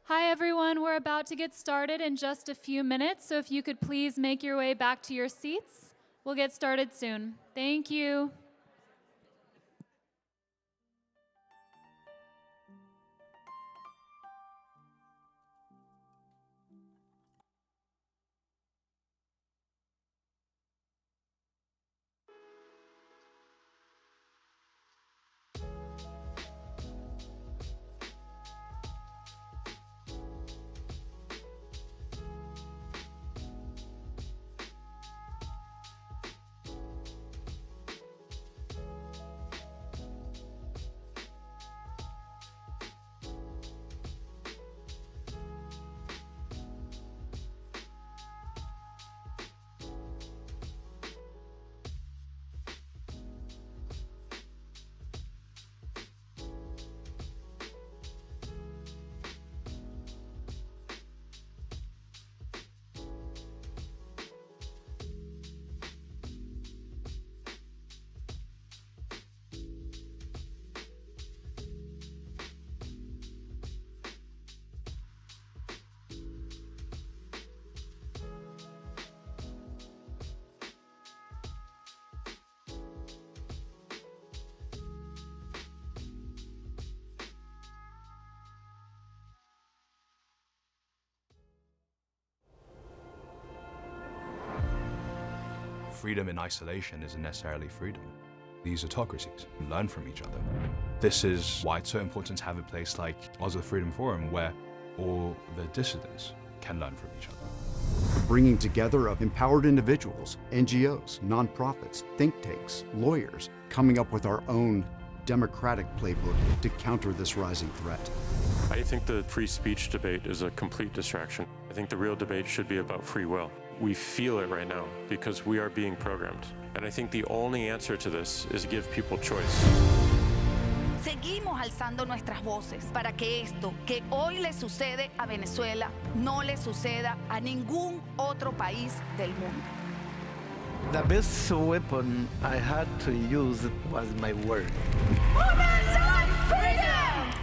Hi everyone, we're about to get started in just a few minutes, so if you could please make your way back to your seats, we'll get started soon. Thank you. Freedom in isolation isn't necessarily freedom. These autocracies learn from each other. This is why it's so important to have a place like Oslo Freedom Forum where all the dissidents can learn from each other. The bringing together of empowered individuals, NGOs, nonprofits, think tanks, lawyers, coming up with our own democratic playbook to counter this rising threat. I think the free speech debate is a complete distraction. I think the real debate should be about free will. We feel it right now because we are being programmed. And I think the only answer to this is give people choice. Seguimos alzando nuestras voces para que esto que hoy le sucede a Venezuela no le suceda a ningún otro país del mundo. The best weapon I had to use was my word.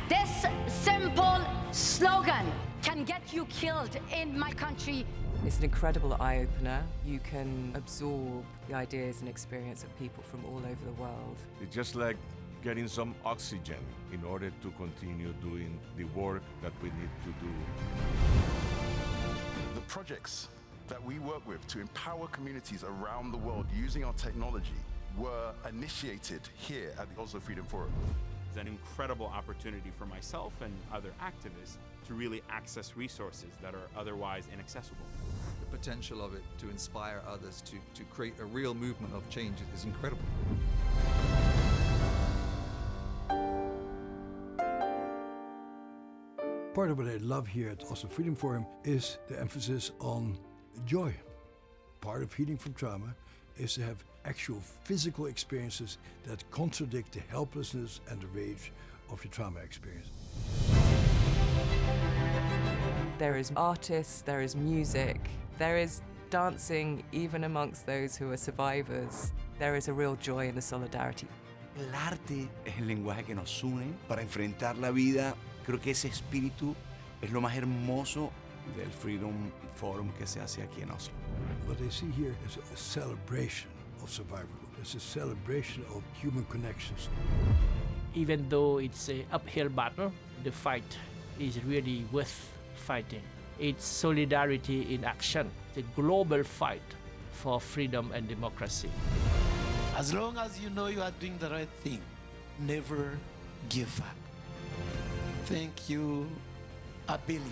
This simple slogan can get you killed in my country. It's an incredible eye-opener. You can absorb the ideas and experience of people from all over the world. It's just like getting some oxygen in order to continue doing the work that we need to do. The projects that we work with to empower communities around the world using our technology were initiated here at the Oslo Freedom Forum. It's an incredible opportunity for myself and other activists to really access resources that are otherwise inaccessible. The potential of it to inspire others to create a real movement of change is incredible. Part of what I love here at Oslo Freedom Forum is the emphasis on joy. Part of healing from trauma is to have actual physical experiences that contradict the helplessness and the rage of your trauma experience. There is artists, there is music, there is dancing even amongst those who are survivors. There is a real joy in the solidarity. El arte es el lenguaje que nos une para enfrentar la vida. Creo que ese espíritu es lo más hermoso del Freedom Forum que se hace aquí en Oslo. What they see here is a celebration of survival. It's a celebration of human connections. Even though it's an uphill battle, the fight is really worth fighting. It's solidarity in action, the global fight for freedom and democracy. As long as you know you are doing the right thing, never give up. Thank you a billion.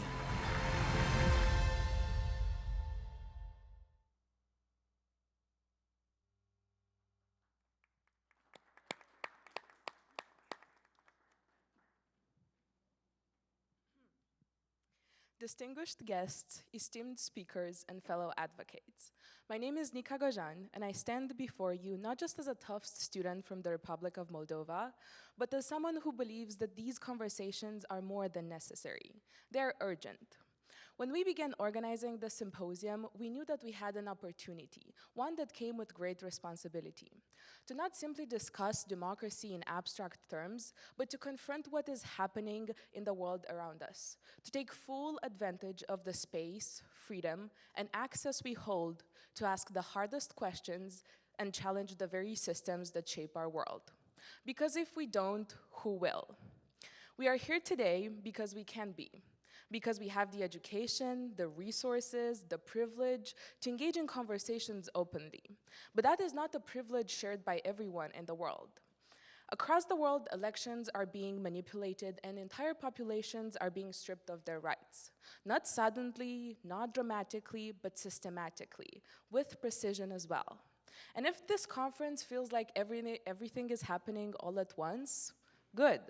Distinguished guests, esteemed speakers, and fellow advocates. My name is Nica Gojan, and I stand before you not just as a Tufts student from the Republic of Moldova, but as someone who believes that these conversations are more than necessary. They are urgent. When we began organizing the symposium, we knew that we had an opportunity, one that came with great responsibility, to not simply discuss democracy in abstract terms, but to confront what is happening in the world around us, to take full advantage of the space, freedom, and access we hold to ask the hardest questions and challenge the very systems that shape our world. Because if we don't, who will? We are here today because we can be. Because we have the education, the resources, the privilege to engage in conversations openly. But that is not a privilege shared by everyone in the world. Across the world, elections are being manipulated and entire populations are being stripped of their rights. Not suddenly, not dramatically, but systematically, with precision as well. And if this conference feels like everything is happening all at once, good.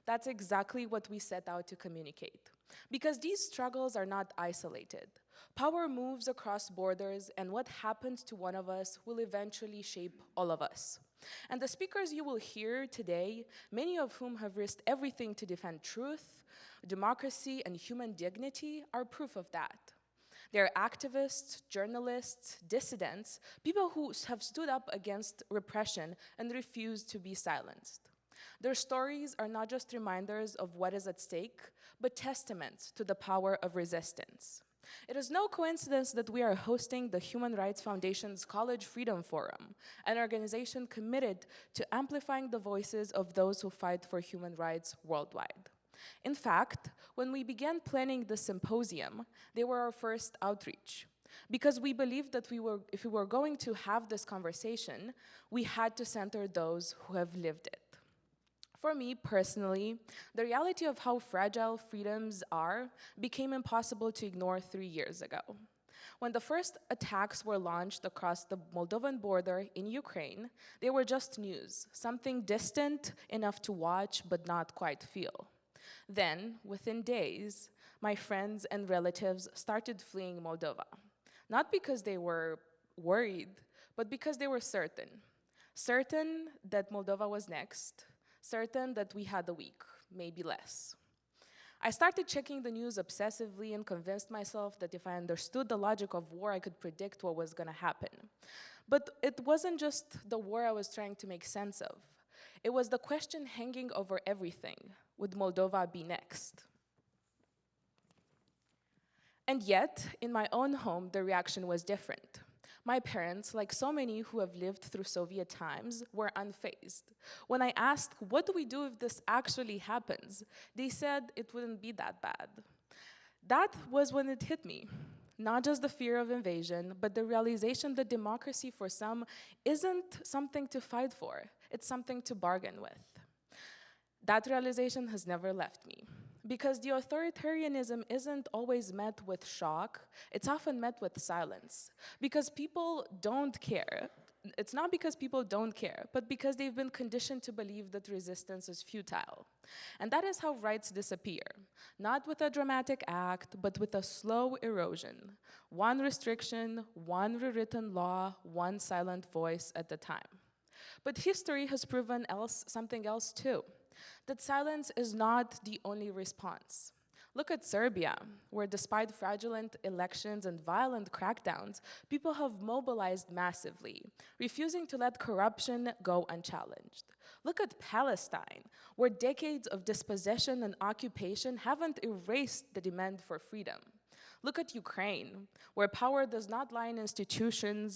That's exactly what we set out to communicate. Because these struggles are not isolated. Power moves across borders, and what happens to one of us will eventually shape all of us. And the speakers you will hear today, many of whom have risked everything to defend truth, democracy, and human dignity, are proof of that. They're activists, journalists, dissidents, people who have stood up against repression and refused to be silenced. Their stories are not just reminders of what is at stake, but testaments to the power of resistance. It is no coincidence that we are hosting the Human Rights Foundation's College Freedom Forum, an organization committed to amplifying the voices of those who fight for human rights worldwide. In fact, when we began planning the symposium, they were our first outreach. Because we believed that if we were going to have this conversation, we had to center those who have lived it. For me personally, the reality of how fragile freedoms are became impossible to ignore 3 years ago. When the first attacks were launched across the Moldovan border in Ukraine, they were just news, something distant enough to watch but not quite feel. Then, within days, my friends and relatives started fleeing Moldova. Not because they were worried, but because they were certain. Certain that Moldova was next, certain that we had a week, maybe less. I started checking the news obsessively and convinced myself that if I understood the logic of war, I could predict what was going to happen. But it wasn't just the war I was trying to make sense of. It was the question hanging over everything: would Moldova be next? And yet, in my own home, the reaction was different. My parents, like so many who have lived through Soviet times, were unfazed. When I asked, what do we do if this actually happens? They said it wouldn't be that bad. That was when it hit me. Not just the fear of invasion, but the realization that democracy for some isn't something to fight for, it's something to bargain with. That realization has never left me. Because the authoritarianism isn't always met with shock, it's often met with silence. Because people don't care. It's not because people don't care, but because they've been conditioned to believe that resistance is futile. And that is how rights disappear. Not with a dramatic act, but with a slow erosion. One restriction, one rewritten law, one silent voice at a time. But history has proven something else too. That silence is not the only response. Look at Serbia, where despite fraudulent elections and violent crackdowns, people have mobilized massively, refusing to let corruption go unchallenged. Look at Palestine, where decades of dispossession and occupation haven't erased the demand for freedom. Look at Ukraine, where power does not lie in institutions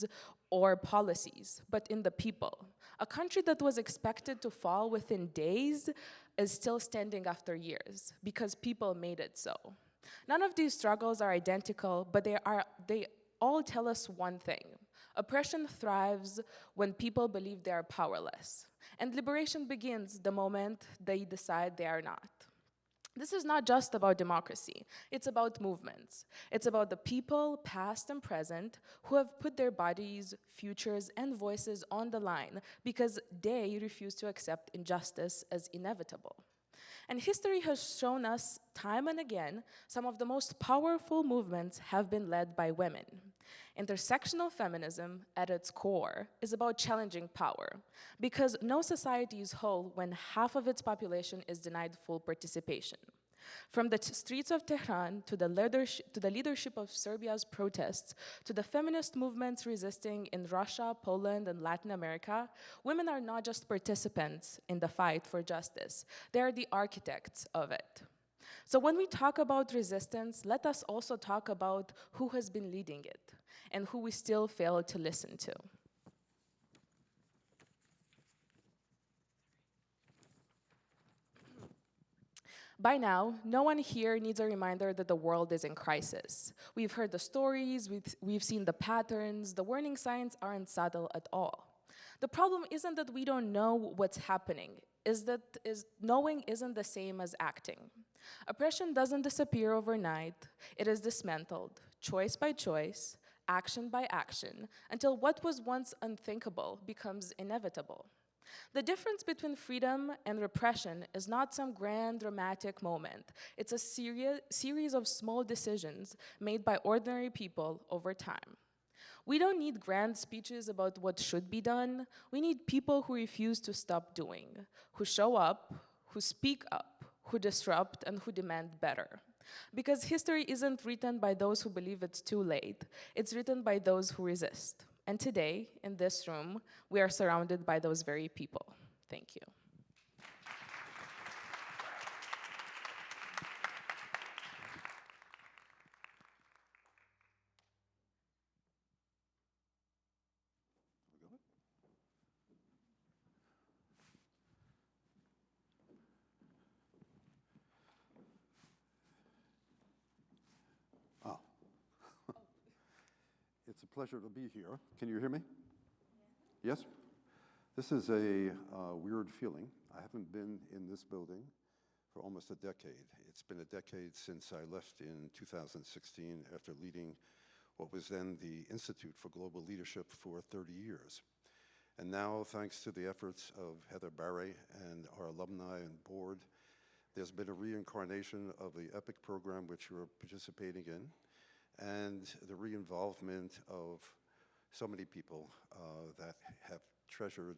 or policies, but in the people. A country that was expected to fall within days is still standing after years because people made it so. None of these struggles are identical, but they all tell us one thing. Oppression thrives when people believe they are powerless, and liberation begins the moment they decide they are not. This is not just about democracy, it's about movements. It's about the people, past and present, who have put their bodies, futures, and voices on the line because they refuse to accept injustice as inevitable. And history has shown us time and again, some of the most powerful movements have been led by women. Intersectional feminism, at its core, is about challenging power, because no society is whole when half of its population is denied full participation. From the streets of Tehran to the leadership of Serbia's protests, to the feminist movements resisting in Russia, Poland, and Latin America, women are not just participants in the fight for justice, they are the architects of it. So when we talk about resistance, let us also talk about who has been leading it and who we still fail to listen to. By now, no one here needs a reminder that the world is in crisis. We've heard the stories, we've seen the patterns, the warning signs aren't subtle at all. The problem isn't that we don't know what's happening, knowing isn't the same as acting. Oppression doesn't disappear overnight, it is dismantled, choice by choice, action by action, until what was once unthinkable becomes inevitable. The difference between freedom and repression is not some grand dramatic moment. It's a series of small decisions made by ordinary people over time. We don't need grand speeches about what should be done. We need people who refuse to stop doing, who show up, who speak up, who disrupt, and who demand better. Because history isn't written by those who believe it's too late. It's written by those who resist. And today, in this room, we are surrounded by those very people. Thank you. It's a pleasure to be here. Can you hear me? Yes? This is a weird feeling. I haven't been in this building for almost a decade. It's been a decade since I left in 2016 after leading what was then the Institute for Global Leadership for 30 years. And now, thanks to the efforts of Heather Barry and our alumni and board, there's been a reincarnation of the EPIC program which you're participating in, and the re-involvement of so many people that have treasured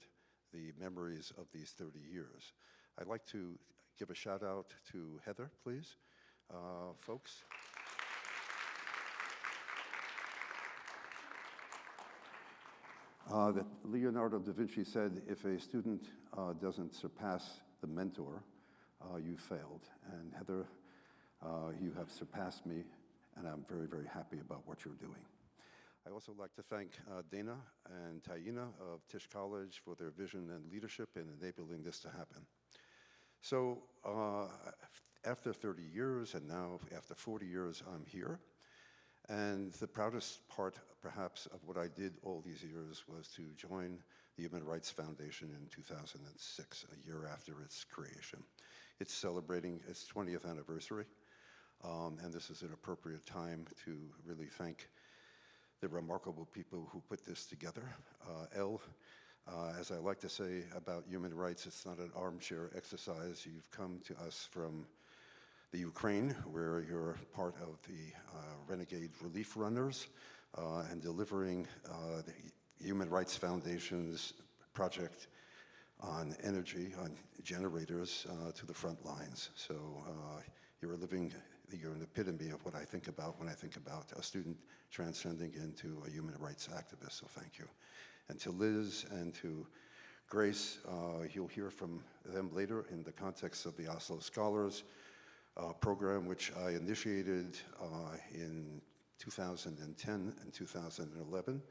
the memories of these 30 years. I'd like to give a shout out to Heather, please, folks. That Leonardo da Vinci said, if a student doesn't surpass the mentor, you failed. And Heather, you have surpassed me, and I'm very, very happy about what you're doing. I also like to thank Dana and Taina of Tisch College for their vision and leadership in enabling this to happen. So after 30 years, and now after 40 years, I'm here. And the proudest part, perhaps, of what I did all these years was to join the Human Rights Foundation in 2006, a year after its creation. It's celebrating its 20th anniversary. And this is an appropriate time to really thank the remarkable people who put this together. As I like to say about human rights, it's not an armchair exercise. You've come to us from the Ukraine, where you're part of the Renegade Relief Runners and delivering the Human Rights Foundation's project on energy, on generators to the front lines. So you're an epitome of what I think about when I think about a student transcending into a human rights activist, so thank you. And to Liz and to Grace, you'll hear from them later in the context of the Oslo Scholars, program which I initiated in 2010 and 2011.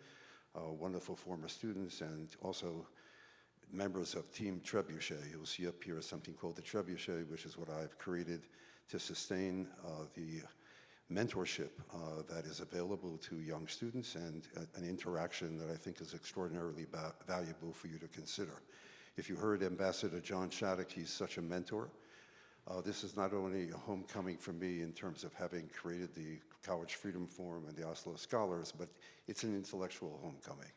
Wonderful former students and also members of Team Trebuchet. You'll see up here something called the Trebuchet, which is what I've created to sustain the mentorship that is available to young students and an interaction that I think is extraordinarily valuable for you to consider. If you heard Ambassador John Shattuck, he's such a mentor. This is not only a homecoming for me in terms of having created the College Freedom Forum and the Oslo Scholars, but it's an intellectual homecoming.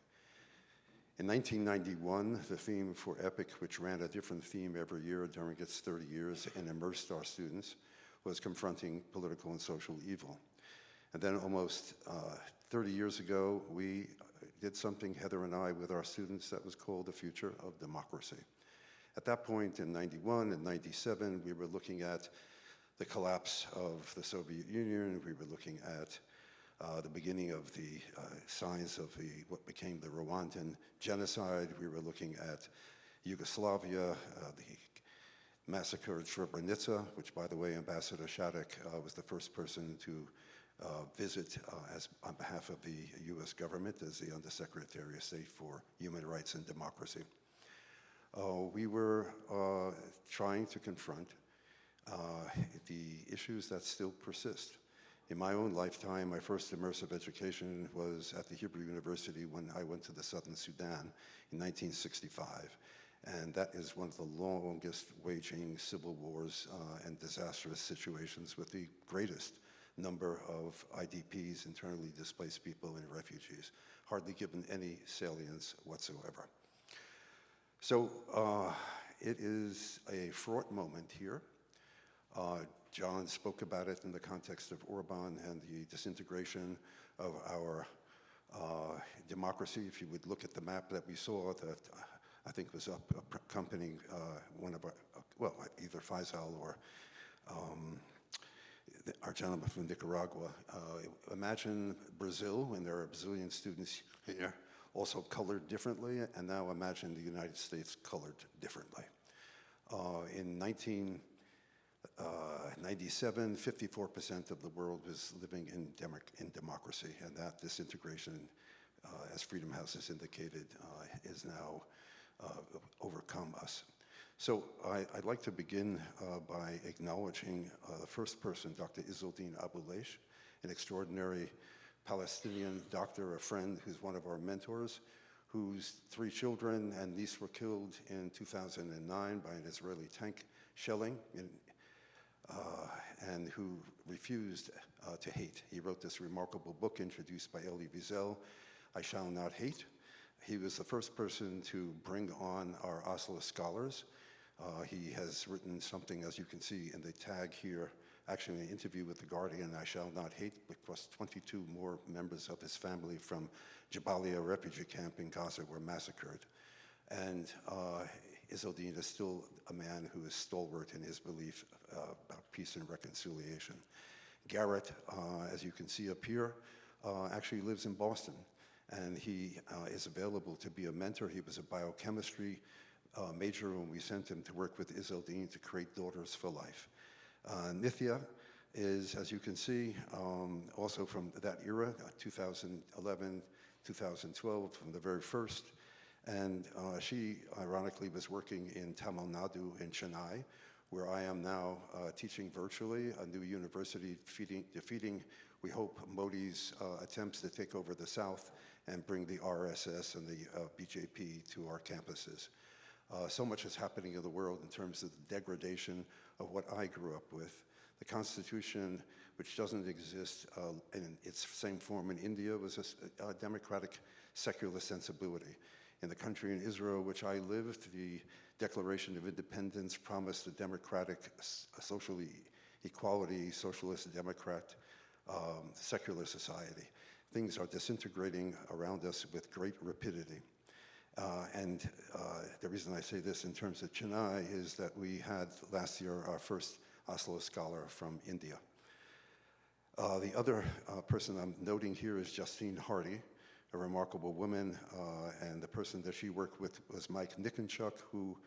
In 1991, the theme for EPIC, which ran a different theme every year during its 30 years and immersed our students, was confronting political and social evil. And then almost 30 years ago, we did something, Heather and I, with our students that was called the Future of Democracy. At that point in 91 and 97, we were looking at the collapse of the Soviet Union. We were looking at the beginning of the signs of what became the Rwandan genocide. We were looking at Yugoslavia, the massacre at Srebrenica, which, by the way, Ambassador Shattuck was the first person to visit on behalf of the U.S. government as the Undersecretary of State for Human Rights and Democracy. We were trying to confront the issues that still persist. In my own lifetime, my first immersive education was at the Hebrew University when I went to the Southern Sudan in 1965. And that is one of the longest waging civil wars and disastrous situations with the greatest number of IDPs, internally displaced people, and refugees, hardly given any salience whatsoever. So it is a fraught moment here. John spoke about it in the context of Orban and the disintegration of our democracy. If you would look at the map that we saw that I think was up accompanying one of our, well, either Faisal or our gentleman from Nicaragua. Imagine Brazil, and there are Brazilian students here, also colored differently, and now imagine the United States colored differently. In 1997, 54% of the world was living in democracy, and that disintegration, as Freedom House has indicated, is now overcome us. So I'd like to begin by acknowledging the first person, Dr. Izzeldin Abuleish, an extraordinary Palestinian doctor, a friend who's one of our mentors, whose 3 children and niece were killed in 2009 by an Israeli tank shelling, and who refused to hate. He wrote this remarkable book introduced by Elie Wiesel, I Shall Not Hate. He was the first person to bring on our Oslo Scholars. He has written something, as you can see in the tag here, actually an interview with The Guardian, I Shall Not Hate, because 22 more members of his family from Jabalia refugee camp in Gaza were massacred. And Izzeldin is still a man who is stalwart in his belief about peace and reconciliation. Garrett, as you can see up here, actually lives in Boston, and he is available to be a mentor. He was a biochemistry major when we sent him to work with Izzeldin to create Daughters for Life. Nithya is, as you can see, also from that era, 2011, 2012, from the very first. And she, ironically, was working in Tamil Nadu in Chennai, where I am now teaching virtually, a new university defeating, we hope, Modi's attempts to take over the South and bring the RSS and the BJP to our campuses. So much is happening in the world in terms of the degradation of what I grew up with. The Constitution, which doesn't exist in its same form in India, was a democratic, secular sensibility. In the country in Israel, which I lived, the Declaration of Independence promised a democratic, social equality, socialist, democrat, secular society. Things are disintegrating around us with great rapidity. And the reason I say this in terms of Chennai is that we had last year our first Oslo scholar from India. The other person I'm noting here is Justine Hardy, a remarkable woman, and the person that she worked with was Mike Nikonchuk, who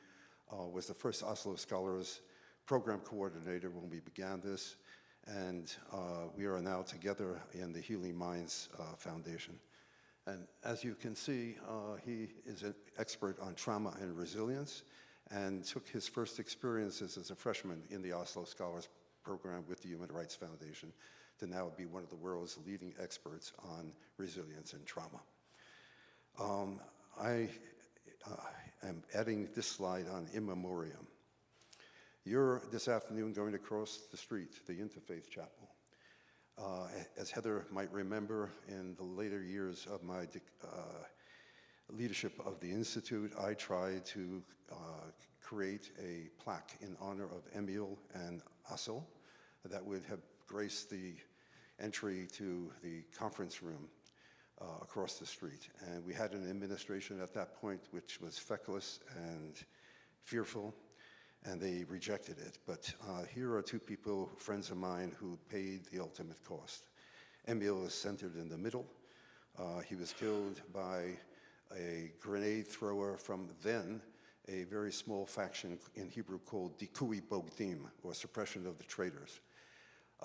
was the first Oslo Scholars program coordinator when we began this, and we are now together in the Healing Minds Foundation. And as you can see, he is an expert on trauma and resilience, and took his first experiences as a freshman in the Oslo Scholars Program with the Human Rights Foundation to now be one of the world's leading experts on resilience and trauma. I am adding this slide on in memoriam. You're this afternoon going to cross the street, the Interfaith Chapel. As Heather might remember, in the later years of my leadership of the Institute, I tried to create a plaque in honor of Emil and Assel that would have graced the entry to the conference room across the street. And we had an administration at that point which was feckless and fearful, and they rejected it. But here are two people, friends of mine, who paid the ultimate cost. Emil is centered in the middle. He was killed by a grenade thrower from then a very small faction in Hebrew called Dikui Bogdim, or suppression of the traitors.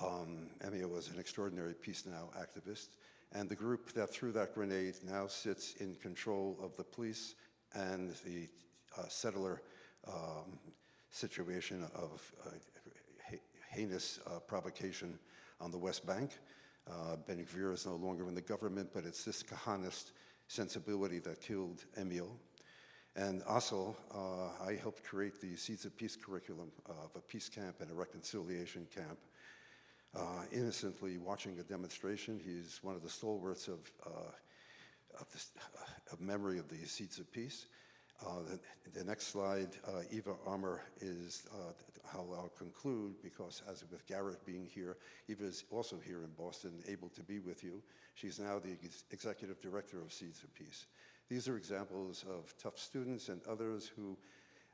Emil was an extraordinary Peace Now activist, and the group that threw that grenade now sits in control of the police and the settler situation of heinous provocation on the West Bank. Ben Gvir is no longer in the government, but it's this Kahanist sensibility that killed Emil. And Assel, I helped create the Seeds of Peace curriculum of a peace camp and a reconciliation camp. Innocently watching a demonstration, he's one of the stalwarts of memory of the Seeds of Peace. The next slide, Eva Armour, is how I'll conclude, because as with Garrett being here, Eva is also here in Boston, able to be with you. She's now the executive director of Seeds of Peace. These are examples of Tufts students and others who,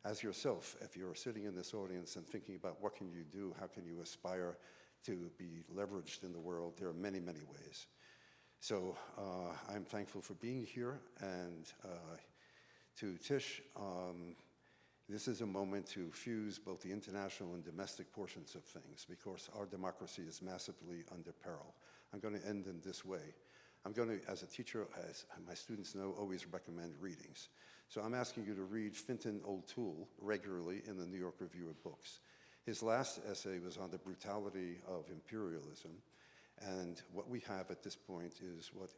as yourself, if you're sitting in this audience and thinking about what can you do, how can you aspire to be leveraged in the world, there are many, many ways. So I'm thankful for being here, and to Tish, this is a moment to fuse both the international and domestic portions of things, because our democracy is massively under peril. I'm going to end in this way. I'm going to, as a teacher, as my students know, always recommend readings. So I'm asking you to read Fintan O'Toole regularly in the New York Review of Books. His last essay was on the brutality of imperialism, and what we have at this point is what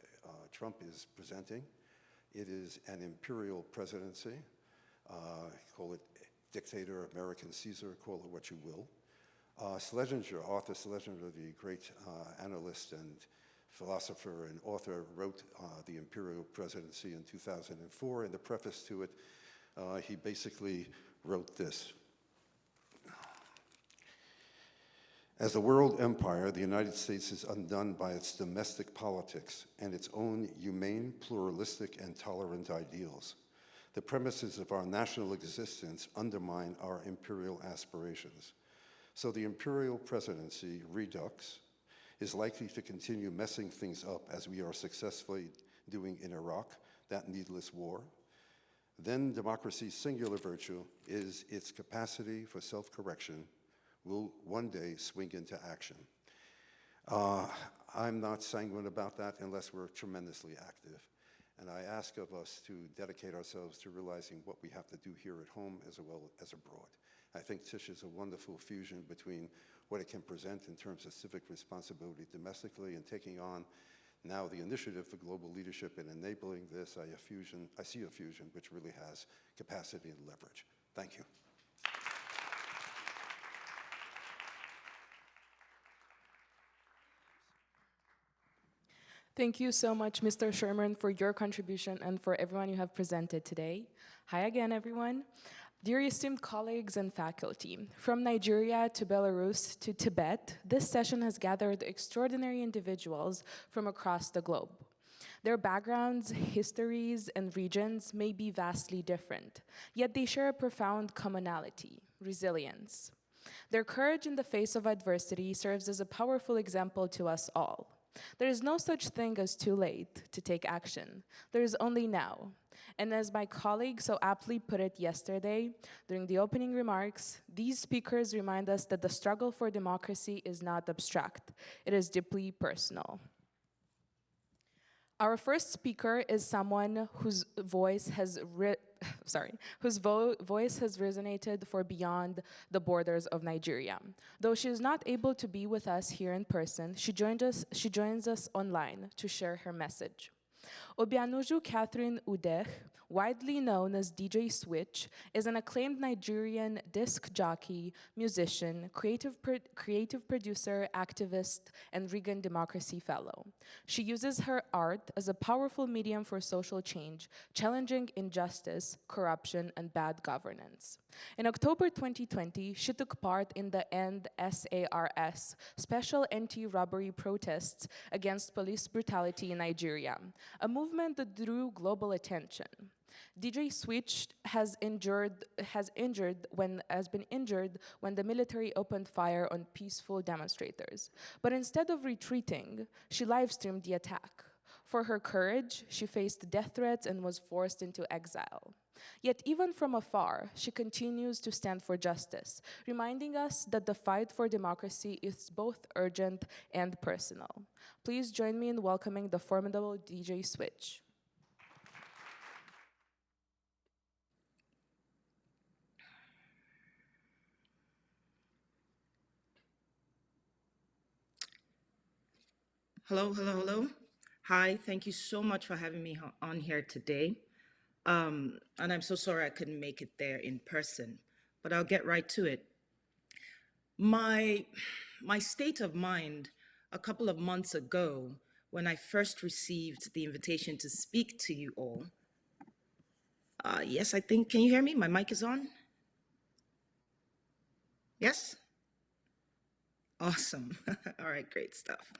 Trump is presenting. It is an imperial presidency. Call it dictator, American Caesar, call it what you will. Schlesinger, Arthur Schlesinger, the great analyst and philosopher and author, wrote The Imperial Presidency in 2004. In the preface to it, he basically wrote this. As a world empire, the United States is undone by its domestic politics and its own humane, pluralistic, and tolerant ideals. The premises of our national existence undermine our imperial aspirations. So the imperial presidency, redux, is likely to continue messing things up as we are successfully doing in Iraq, that needless war. Then democracy's singular virtue is its capacity for self-correction will one day swing into action. I'm not sanguine about that unless we're tremendously active. And I ask of us to dedicate ourselves to realizing what we have to do here at home as well as abroad. I think Tish is a wonderful fusion between what it can present in terms of civic responsibility domestically and taking on now the initiative for global leadership and enabling this. I see a fusion which really has capacity and leverage. Thank you. Thank you so much, Mr. Sherman, for your contribution and for everyone you have presented today. Hi again, everyone. Dear esteemed colleagues and faculty, from Nigeria to Belarus to Tibet, this session has gathered extraordinary individuals from across the globe. Their backgrounds, histories, and regions may be vastly different, yet they share a profound commonality: resilience. Their courage in the face of adversity serves as a powerful example to us all. There is no such thing as too late to take action. There is only now. And as my colleague so aptly put it yesterday during the opening remarks, these speakers remind us that the struggle for democracy is not abstract, it is deeply personal. Our first speaker is someone whose voice has voice has resonated for beyond the borders of Nigeria. Though she is not able to be with us here in person, she joins us online to share her message. Obianuju Catherine Udeh, widely known as DJ Switch, is an acclaimed Nigerian disc jockey, musician, creative producer, activist, and Reagan Democracy Fellow. She uses her art as a powerful medium for social change, challenging injustice, corruption, and bad governance. In October 2020, she took part in the End SARS special anti-robbery protests against police brutality in Nigeria, a movement that drew global attention. DJ Switch has been injured when the military opened fire on peaceful demonstrators. But instead of retreating, she live-streamed the attack. For her courage, she faced death threats and was forced into exile. Yet even from afar, she continues to stand for justice, reminding us that the fight for democracy is both urgent and personal. Please join me in welcoming the formidable DJ Switch. Hello, hello, hello. Hi, thank you so much for having me on here today. And I'm so sorry I couldn't make it there in person, but I'll get right to it. My state of mind a couple of months ago, when I first received the invitation to speak to you all. Yes, I think, can you hear me? My mic is on? Yes? Awesome. All right, great stuff.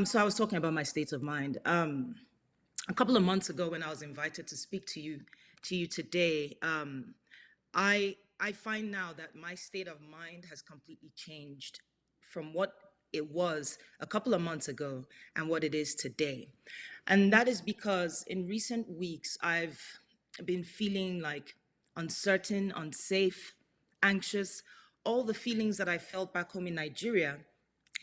So I was talking about my state of mind. A couple of months ago, when I was invited to speak to you today, I find now that my state of mind has completely changed from what it was a couple of months ago and what it is today. And that is because in recent weeks, I've been feeling like uncertain, unsafe, anxious, all the feelings that I felt back home in Nigeria.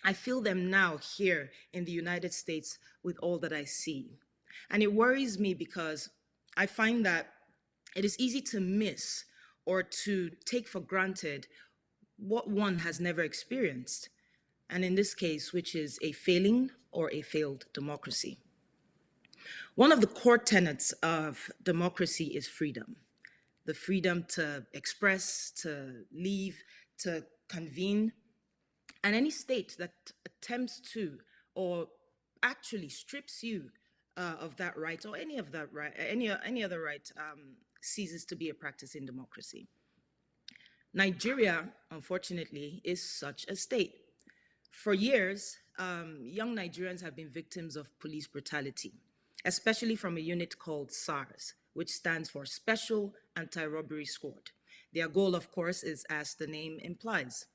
I feel them now here in the United States with all that I see. And it worries me because I find that it is easy to miss or to take for granted what one has never experienced. And in this case, which is a failing or a failed democracy. One of the core tenets of democracy is freedom. The freedom to express, to leave, to convene. And any state that attempts to or actually strips you of that right or any of that right, any other right, ceases to be a practice in democracy. Nigeria, unfortunately, is such a state. For years, young Nigerians have been victims of police brutality, especially from a unit called SARS, which stands for Special Anti-Robbery Squad. Their goal, of course, is as the name implies.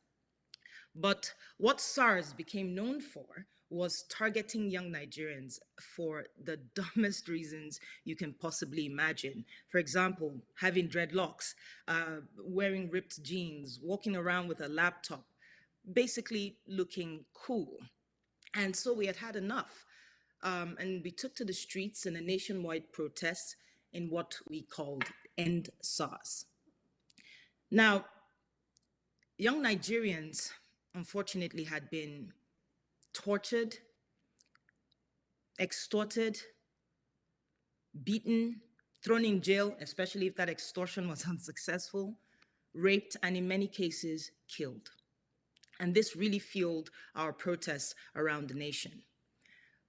But what SARS became known for was targeting young Nigerians for the dumbest reasons you can possibly imagine. For example, having dreadlocks, wearing ripped jeans, walking around with a laptop, basically looking cool. And so we had had enough. And we took to the streets in a nationwide protest in what we called End SARS. Now, young Nigerians, unfortunately, had been tortured, extorted, beaten, thrown in jail, especially if that extortion was unsuccessful, raped, and in many cases, killed. And this really fueled our protests around the nation.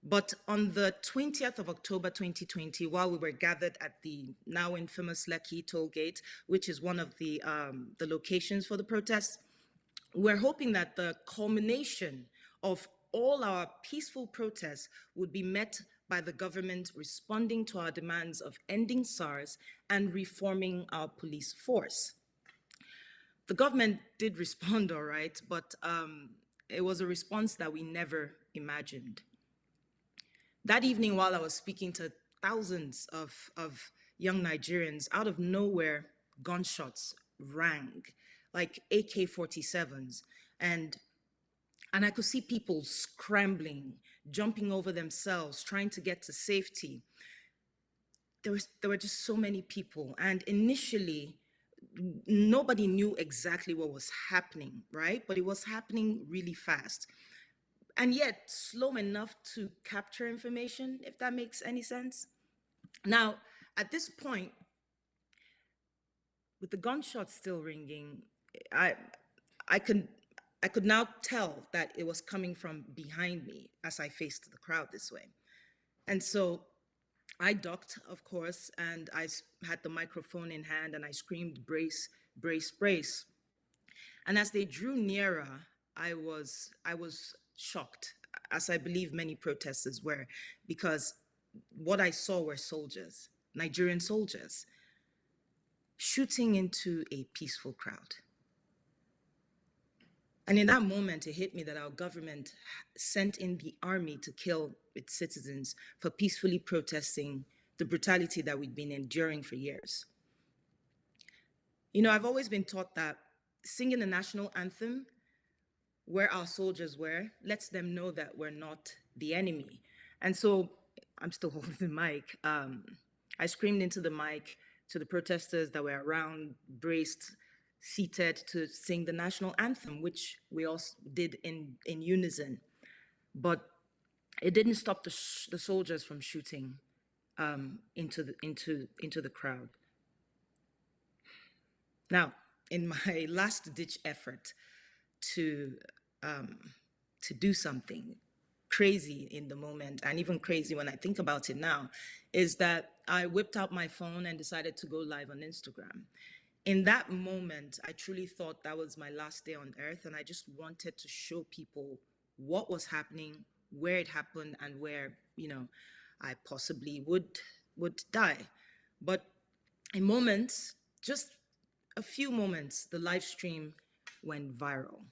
But on the 20th of October 2020, while we were gathered at the now infamous Lekki toll gate, which is one of the locations for the protests, we're hoping that the culmination of all our peaceful protests would be met by the government responding to our demands of ending SARS and reforming our police force. The government did respond all right, but it was a response that we never imagined. That evening, while I was speaking to thousands of young Nigerians, out of nowhere, gunshots rang, like AK-47s. And I could see people scrambling, jumping over themselves, trying to get to safety. There were just so many people. And initially, nobody knew exactly what was happening, right? But it was happening really fast. And yet slow enough to capture information, if that makes any sense. Now, at this point, with the gunshots still ringing, I could now tell that it was coming from behind me as I faced the crowd this way. And so I ducked, of course, and I had the microphone in hand and I screamed, "Brace, brace, brace." And as they drew nearer, I was shocked, as I believe many protesters were, because what I saw were soldiers, Nigerian soldiers, shooting into a peaceful crowd. And in that moment, it hit me that our government sent in the army to kill its citizens for peacefully protesting the brutality that we'd been enduring for years. You know, I've always been taught that singing the national anthem where our soldiers were lets them know that we're not the enemy. And so I'm still holding the mic. I screamed into the mic to the protesters that were around, braced, seated, to sing the national anthem, which we all did in unison. But it didn't stop the soldiers from shooting into the crowd. Now, in my last-ditch effort to do something crazy in the moment, and even crazy when I think about it now, is that I whipped out my phone and decided to go live on Instagram. In that moment, I truly thought that was my last day on earth, and I just wanted to show people what was happening, where it happened, and where, you know, I possibly would die. But in moments, just a few moments, the live stream went viral.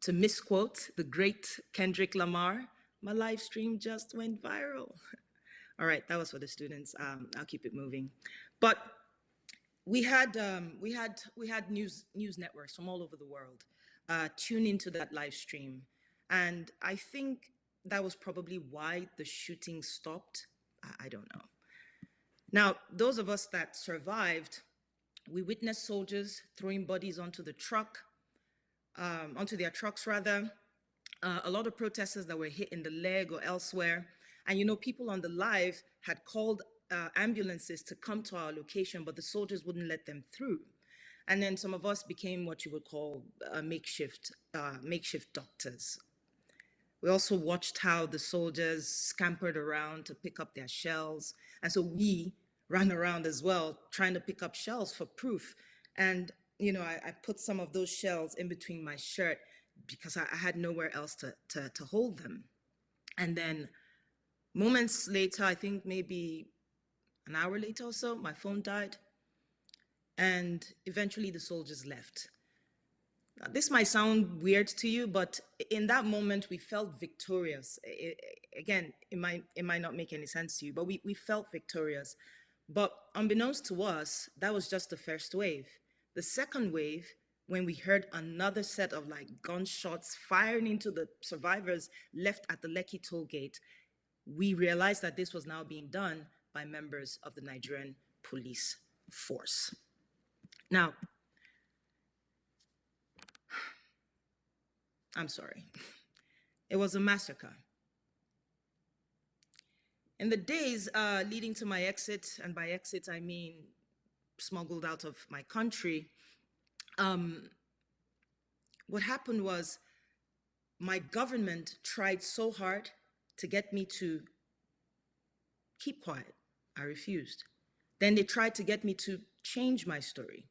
To misquote the great Kendrick Lamar, my live stream just went viral. All right, that was for the students. I'll keep it moving. But we had news networks from all over the world tune into that live stream, and I think that was probably why the shooting stopped. I don't know. Now, those of us that survived, we witnessed soldiers throwing bodies onto the truck, onto their trucks rather. A lot of protesters that were hit in the leg or elsewhere. And you know, people on the live had called ambulances to come to our location, but the soldiers wouldn't let them through. And then some of us became what you would call makeshift doctors. We also watched how the soldiers scampered around to pick up their shells. And so we ran around as well, trying to pick up shells for proof. And, you know, I put some of those shells in between my shirt because I had nowhere else to hold them. And then moments later, I think maybe an hour later or so, my phone died. And eventually the soldiers left. Now, this might sound weird to you, but in that moment, we felt victorious. Again, it might not make any sense to you, but we felt victorious. But unbeknownst to us, that was just the first wave. The second wave, when we heard another set of like gunshots firing into the survivors left at the Lekki toll gate, we realized that this was now being done by members of the Nigerian police force. Now, I'm sorry. It was a massacre. In the days leading to my exit, and by exit I mean smuggled out of my country, what happened was my government tried so hard to get me to keep quiet. I refused. Then they tried to get me to change my story.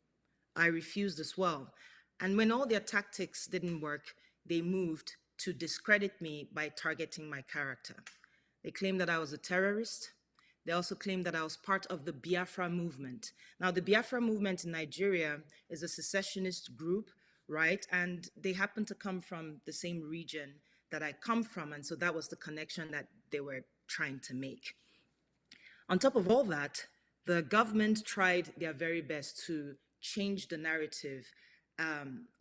I refused as well. And when all their tactics didn't work, they moved to discredit me by targeting my character. They claimed that I was a terrorist. They also claimed that I was part of the Biafra movement. Now, the Biafra movement in Nigeria is a secessionist group, right? And they happen to come from the same region that I come from, and so that was the connection that they were trying to make. On top of all that, The government tried their very best to change the narrative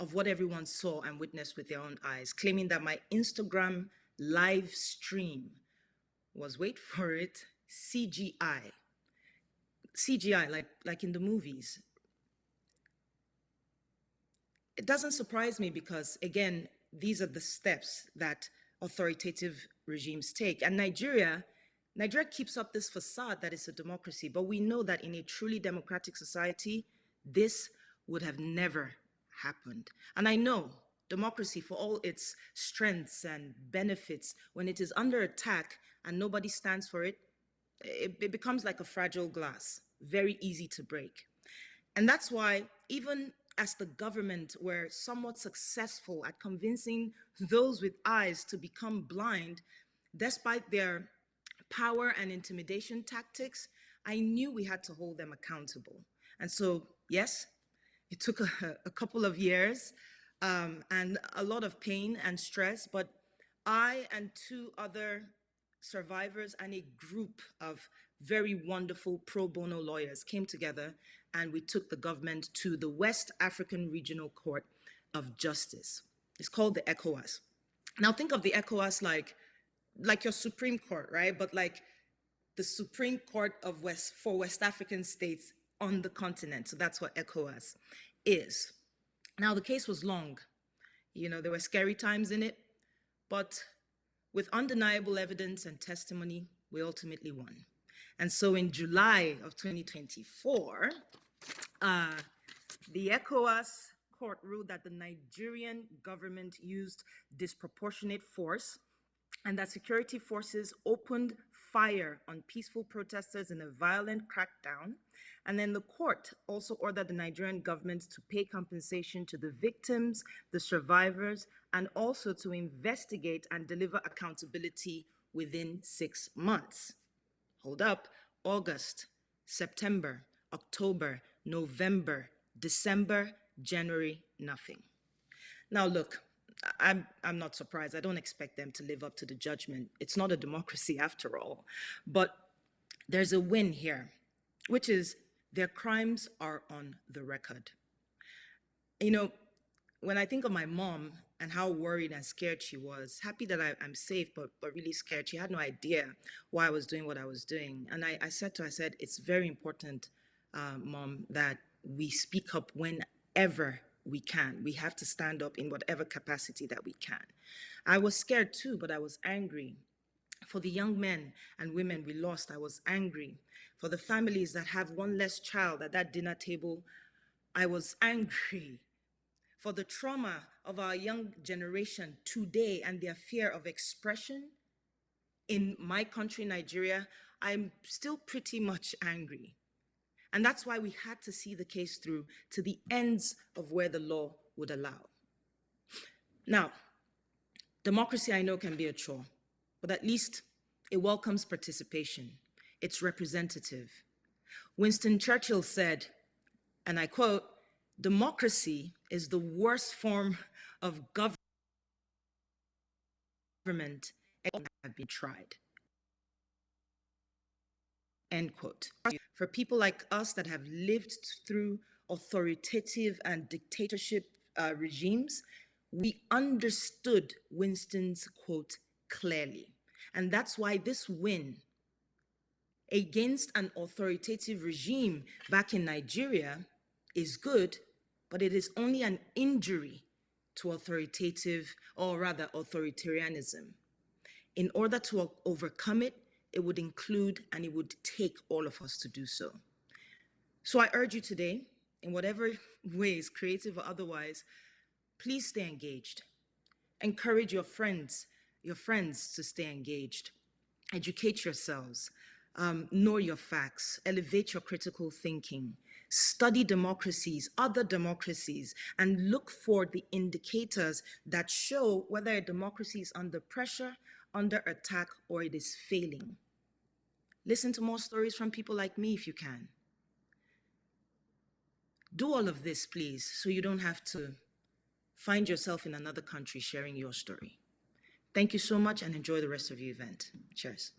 of what everyone saw and witnessed with their own eyes, claiming that my Instagram live stream was, wait for it, CGI. CGI, like in the movies. It doesn't surprise me because, again, these are the steps that authoritative regimes take. And Nigeria keeps up this facade that it's a democracy, but we know that in a truly democratic society, this would have never happened. And I know democracy, for all its strengths and benefits, when it is under attack and nobody stands for it, it becomes like a fragile glass, very easy to break. And that's why, even as the government were somewhat successful at convincing those with eyes to become blind, despite their power and intimidation tactics, I knew we had to hold them accountable. And so, yes, it took a couple of years and a lot of pain and stress, but I and two other survivors and a group of very wonderful pro bono lawyers came together and we took the government to the West African Regional Court of Justice. It's called the ECOWAS. Now think of the ECOWAS like your Supreme Court, right? But like the Supreme Court of for West African states on the continent. So that's what ECOWAS is. Now the case was long. You know, there were scary times in it, but with undeniable evidence and testimony, we ultimately won. And so in July of 2024, the ECOWAS court ruled that the Nigerian government used disproportionate force and that security forces opened fire on peaceful protesters in a violent crackdown. And then the court also ordered the Nigerian government to pay compensation to the victims, the survivors, and also to investigate and deliver accountability within 6 months. Hold up, August, September, October, November, December, January, nothing. Now look, I'm not surprised. I don't expect them to live up to the judgment. It's not a democracy after all. But there's a win here, which is their crimes are on the record. You know, when I think of my mom and how worried and scared she was, happy that I'm safe, but really scared. She had no idea why I was doing what I was doing. And I said to her, I said, it's very important, Mom, that we speak up whenever we can. We have to stand up in whatever capacity that we can. I was scared too, but I was angry. For the young men and women we lost, I was angry. For the families that have one less child at that dinner table, I was angry. For the trauma of our young generation today and their fear of expression in my country, Nigeria, I'm still pretty much angry. And that's why we had to see the case through to the ends of where the law would allow. Now, democracy I know can be a chore, but at least it welcomes participation. It's representative. Winston Churchill said, and I quote, "Democracy is the worst form of government that have been tried." End quote. For people like us that have lived through authoritative and dictatorship regimes, we understood Winston's quote clearly. And that's why this win against an authoritative regime back in Nigeria is good, but it is only an injury to authoritative, or rather authoritarianism. In order to overcome it, it would include and it would take all of us to do so. So I urge you today, in whatever ways, creative or otherwise, please stay engaged. Encourage your friends to stay engaged. Educate yourselves. Know your facts. Elevate your critical thinking. Study democracies, other democracies, and look for the indicators that show whether a democracy is under pressure, under attack, or it is failing. Listen to more stories from people like me if you can. Do all of this, please, so you don't have to find yourself in another country sharing your story. Thank you so much and enjoy the rest of your event. Cheers.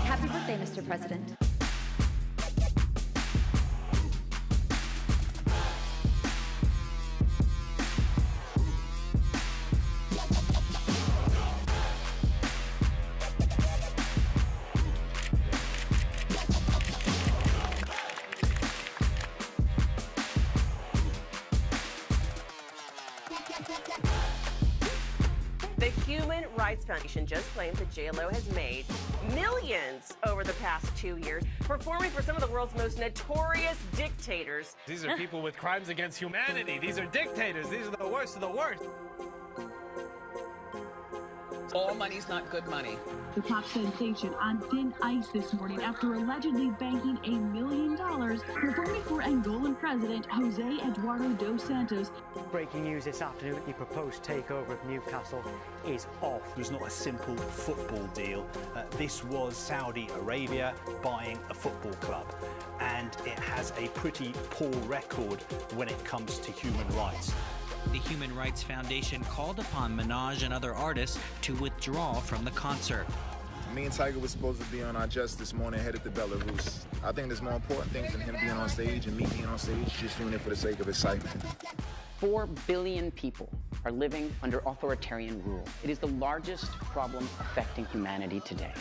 Happy birthday, Mr. President. The Human Rights Foundation just claims that JLo has made millions over the past 2 years performing for some of the world's most notorious dictators. These are people with crimes against humanity. These are dictators. These are the worst of the worst. All money's not good money. The pop sensation on thin ice this morning after allegedly banking $1 million performing for Angolan President Jose Eduardo dos Santos. Breaking news this afternoon, the proposed takeover of Newcastle is off. It was not a simple football deal. This was Saudi Arabia buying a football club, and it has a pretty poor record when it comes to human rights. The Human Rights Foundation called upon Minaj and other artists to withdraw from the concert. Me and Tiger were supposed to be on our jet this morning headed to Belarus. I think there's more important things than him being on stage and me being on stage, just doing it for the sake of excitement. 4 billion people are living under authoritarian rule. It is the largest problem affecting humanity today.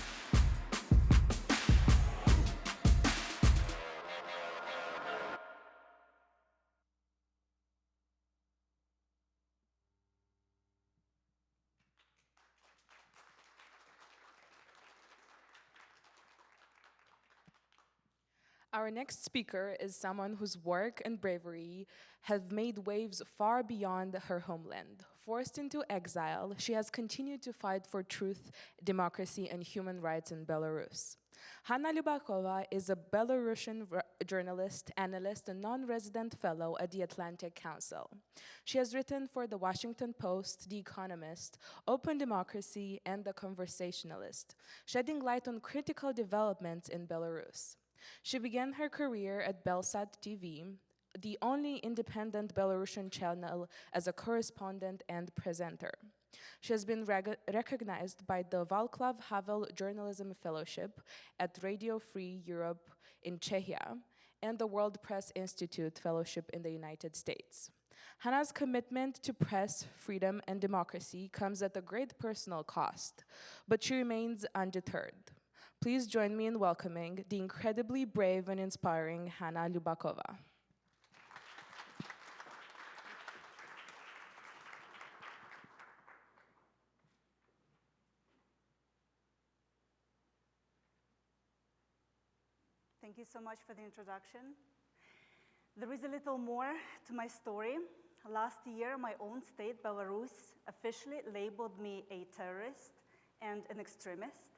Our next speaker is someone whose work and bravery have made waves far beyond her homeland. Forced into exile, she has continued to fight for truth, democracy, and human rights in Belarus. Hanna Liubakova is a Belarusian journalist, analyst, and non-resident fellow at the Atlantic Council. She has written for The Washington Post, The Economist, Open Democracy, and The Conversationalist, shedding light on critical developments in Belarus. She began her career at Belsat TV, the only independent Belarusian channel, as a correspondent and presenter. She has been recognized by the Václav Havel Journalism Fellowship at Radio Free Europe in Czechia and the World Press Institute Fellowship in the United States. Hanna's commitment to press, freedom, and democracy comes at a great personal cost, but she remains undeterred. Please join me in welcoming the incredibly brave and inspiring Hanna Liubakova. Thank you so much for the introduction. There is a little more to my story. Last year, my own state, Belarus, officially labeled me a terrorist and an extremist.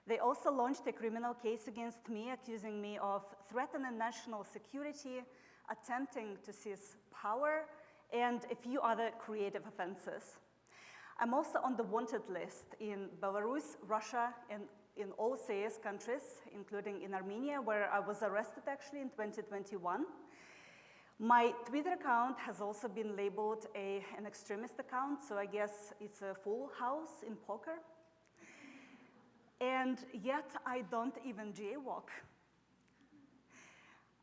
They also launched a criminal case against me, accusing me of threatening national security, attempting to seize power, and a few other creative offenses. I'm also on the wanted list in Belarus, Russia, and in all CIS countries, including in Armenia, where I was arrested actually in 2021. My Twitter account has also been labeled an extremist account, so I guess it's a full house in poker. And yet I don't even jaywalk.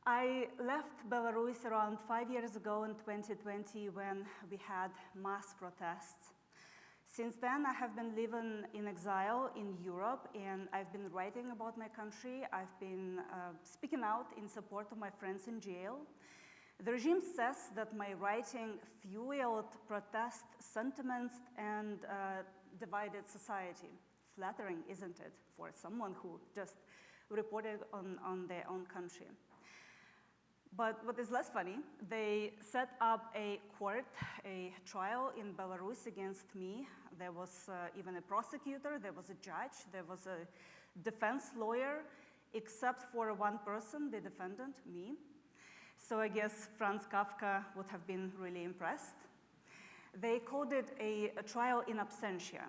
I left Belarus around 5 years ago in 2020 when we had mass protests. Since then, I have been living in exile in Europe, and I've been writing about my country. I've been speaking out in support of my friends in jail. The regime says that my writing fueled protest sentiments and divided society. Flattering, isn't it, for someone who just reported on their own country? But what is less funny, they set up a court, a trial in Belarus against me. There was even a prosecutor, there was a judge, there was a defense lawyer, except for one person, the defendant, me. So I guess Franz Kafka would have been really impressed. They called it a trial in absentia.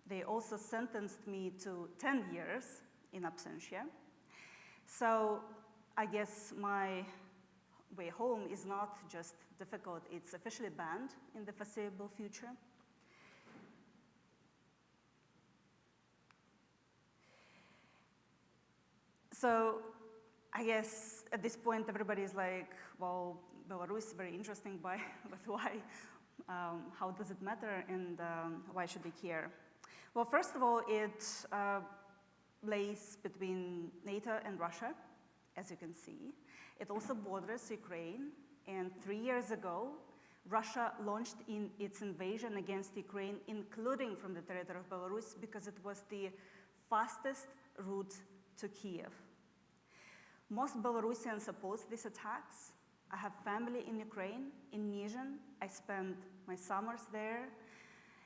They also sentenced me to 10 years in absentia. So I guess my way home is not just difficult, it's officially banned in the foreseeable future. So I guess at this point everybody's like, well, Belarus is very interesting, but why? How does it matter, and why should they care? Well, first of all, it lays between NATO and Russia, as you can see. It also borders Ukraine, and 3 years ago, Russia launched its invasion against Ukraine, including from the territory of Belarus, because it was the fastest route to Kiev. Most Belarusians oppose these attacks. I have family in Ukraine, in Nizhyn. I spent my summers there,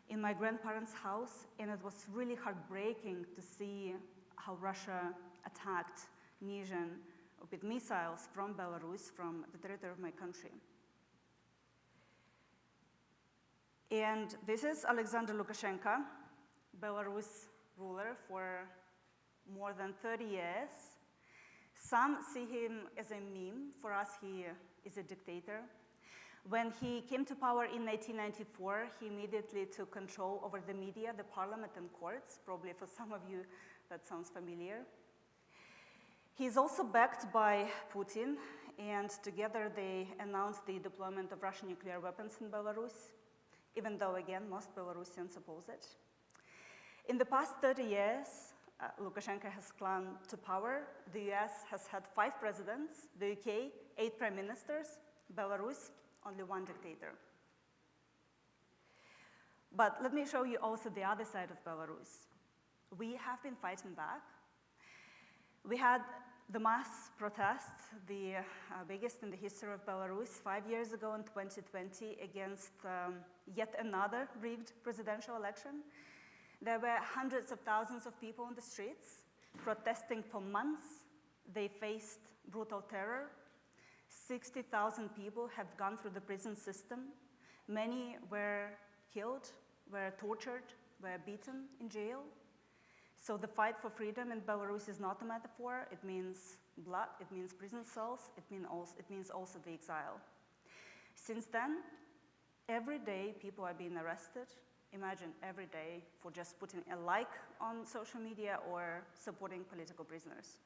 in my grandparents' house, and it was really heartbreaking to see how Russia attacked Nizhyn with missiles from Belarus, from the territory of my country. And this is Alexander Lukashenko, Belarus ruler for more than 30 years. Some see him as a meme. For us, he is a dictator. When he came to power in 1994, he immediately took control over the media, the parliament, and courts. Probably for some of you, that sounds familiar. He's also backed by Putin, and together they announced the deployment of Russian nuclear weapons in Belarus, even though, again, most Belarusians oppose it. In the past 30 years, Lukashenko has climbed to power. The US has had 5 presidents, the UK, 8 prime ministers, Belarus, only 1 dictator. But let me show you also the other side of Belarus. We have been fighting back. We had the mass protest, the biggest in the history of Belarus, 5 years ago in 2020 against yet another rigged presidential election. There were hundreds of thousands of people on the streets protesting for months. They faced brutal terror. 60,000 people have gone through the prison system. Many were killed, were tortured, were beaten in jail. So the fight for freedom in Belarus is not a metaphor. It means blood, it means prison cells, it means also the exile. Since then, every day people are being arrested. Imagine every day for just putting a like on social media or supporting political prisoners.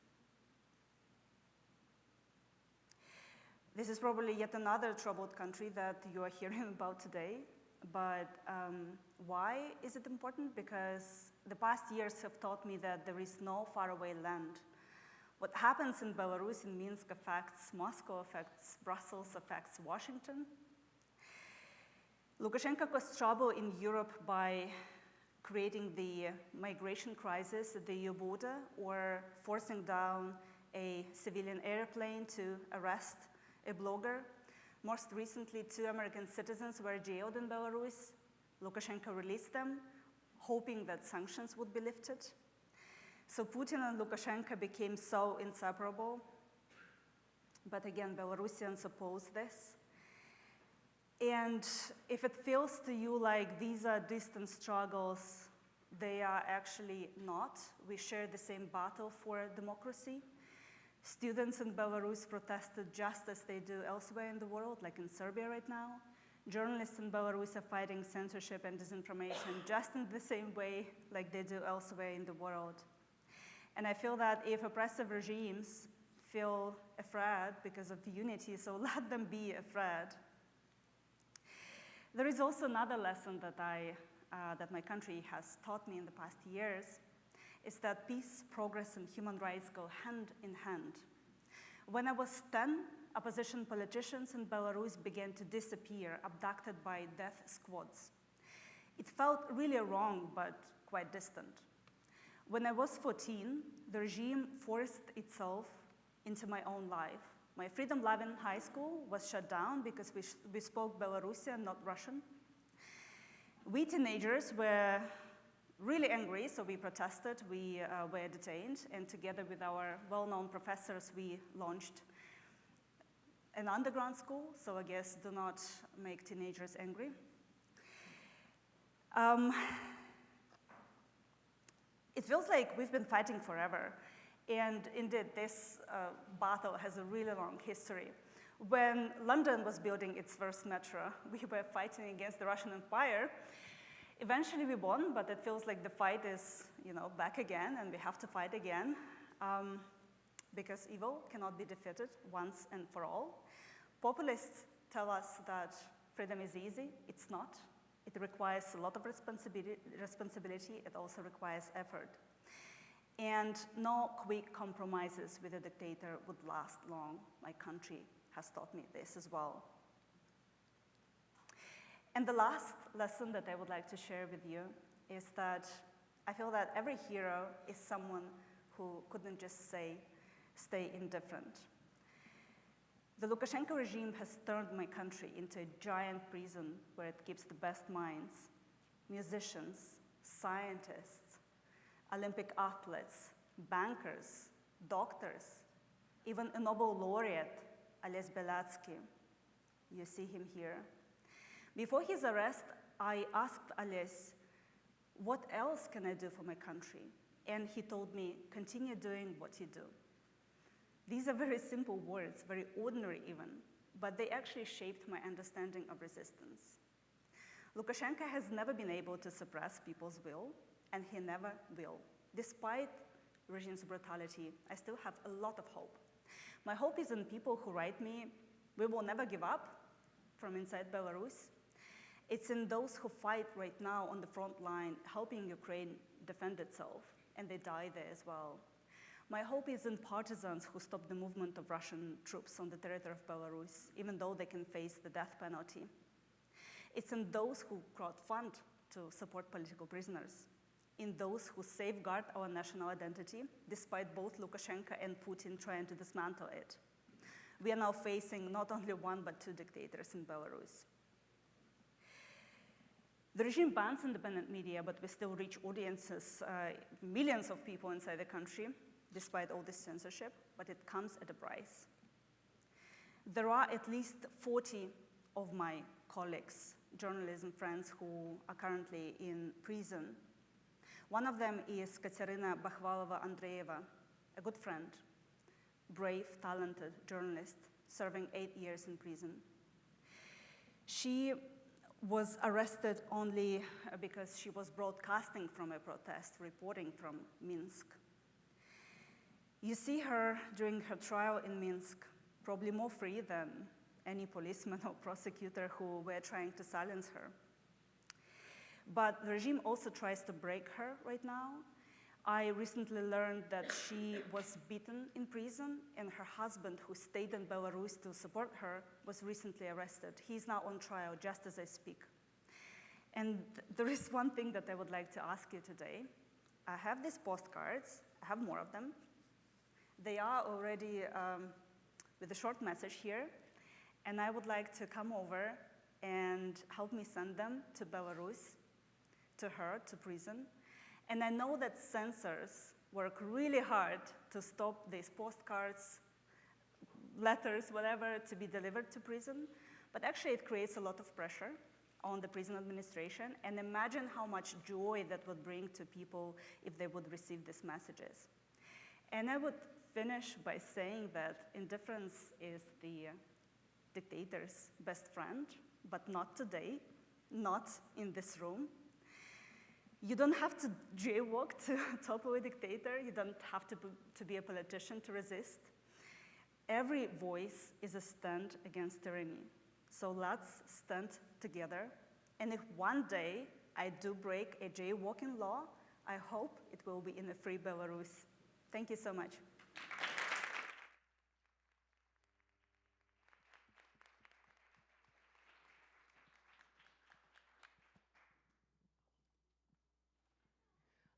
This is probably yet another troubled country that you are hearing about today. But why is it important? Because the past years have taught me that there is no faraway land. What happens in Belarus, in Minsk, affects Moscow, affects Brussels, affects Washington. Lukashenko caused trouble in Europe by creating the migration crisis at the EU border or forcing down a civilian airplane to arrest a blogger. Most recently, 2 American citizens were jailed in Belarus. Lukashenko released them, hoping that sanctions would be lifted. So Putin and Lukashenko became so inseparable. But again, Belarusians oppose this. And if it feels to you like these are distant struggles, they are actually not. We share the same battle for democracy. Students in Belarus protested just as they do elsewhere in the world, like in Serbia right now. Journalists in Belarus are fighting censorship and disinformation just in the same way like they do elsewhere in the world. And I feel that if oppressive regimes feel afraid because of unity, so let them be afraid. There is also another lesson that that my country has taught me in the past years, is that peace, progress, and human rights go hand in hand. When I was 10, opposition politicians in Belarus began to disappear, abducted by death squads. It felt really wrong, but quite distant. When I was 14, the regime forced itself into my own life. My freedom-loving high school was shut down because we spoke Belarusian, not Russian. We teenagers were really angry, so we protested, we were detained, and together with our well-known professors, we launched an underground school, so I guess do not make teenagers angry. It feels like we've been fighting forever, and indeed this battle has a really long history. When London was building its first metro, we were fighting against the Russian Empire. Eventually we won, but it feels like the fight is, back again, and we have to fight again, because evil cannot be defeated once and for all. Populists tell us that freedom is easy. It's not. It requires a lot of responsibility. It also requires effort. And no quick compromises with a dictator would last long. My country has taught me this as well. And the last lesson that I would like to share with you is that I feel that every hero is someone who couldn't just stay indifferent. The Lukashenko regime has turned my country into a giant prison where it keeps the best minds, musicians, scientists, Olympic athletes, bankers, doctors, even a Nobel laureate, Ales Belatsky. You see him here. Before his arrest, I asked Ales, what else can I do for my country? And he told me, continue doing what you do. These are very simple words, very ordinary even, but they actually shaped my understanding of resistance. Lukashenko has never been able to suppress people's will, and he never will. Despite the regime's brutality, I still have a lot of hope. My hope is in people who write me, we will never give up, from inside Belarus. It's in those who fight right now on the front line, helping Ukraine defend itself, and they die there as well. My hope is in partisans who stop the movement of Russian troops on the territory of Belarus, even though they can face the death penalty. It's in those who crowdfund to support political prisoners, in those who safeguard our national identity, despite both Lukashenko and Putin trying to dismantle it. We are now facing not only one, but two dictators in Belarus. The regime bans independent media, but we still reach audiences, millions of people inside the country, despite all this censorship, but it comes at a price. There are at least 40 of my colleagues, journalism friends, who are currently in prison. One of them is Katerina Bakhvalova-Andreeva, a good friend, brave, talented journalist, serving 8 years in prison. She was arrested only because she was broadcasting from a protest, reporting from Minsk. You see her during her trial in Minsk, probably more free than any policeman or prosecutor who were trying to silence her. But the regime also tries to break her right now. I recently learned that she was beaten in prison, and her husband, who stayed in Belarus to support her, was recently arrested. He's now on trial just as I speak. And there is one thing that I would like to ask you today. I have these postcards. I have more of them. They are already with a short message here, and I would like to come over and help me send them to Belarus, to her, to prison. And I know that censors work really hard to stop these postcards, letters, whatever, to be delivered to prison, but actually it creates a lot of pressure on the prison administration, and imagine how much joy that would bring to people if they would receive these messages. And I would finish by saying that indifference is the dictator's best friend, but not today, not in this room. You don't have to jaywalk to topple a dictator. You don't have to be a politician to resist. Every voice is a stand against tyranny. So let's stand together. And if one day I do break a jaywalking law, I hope it will be in a free Belarus. Thank you so much.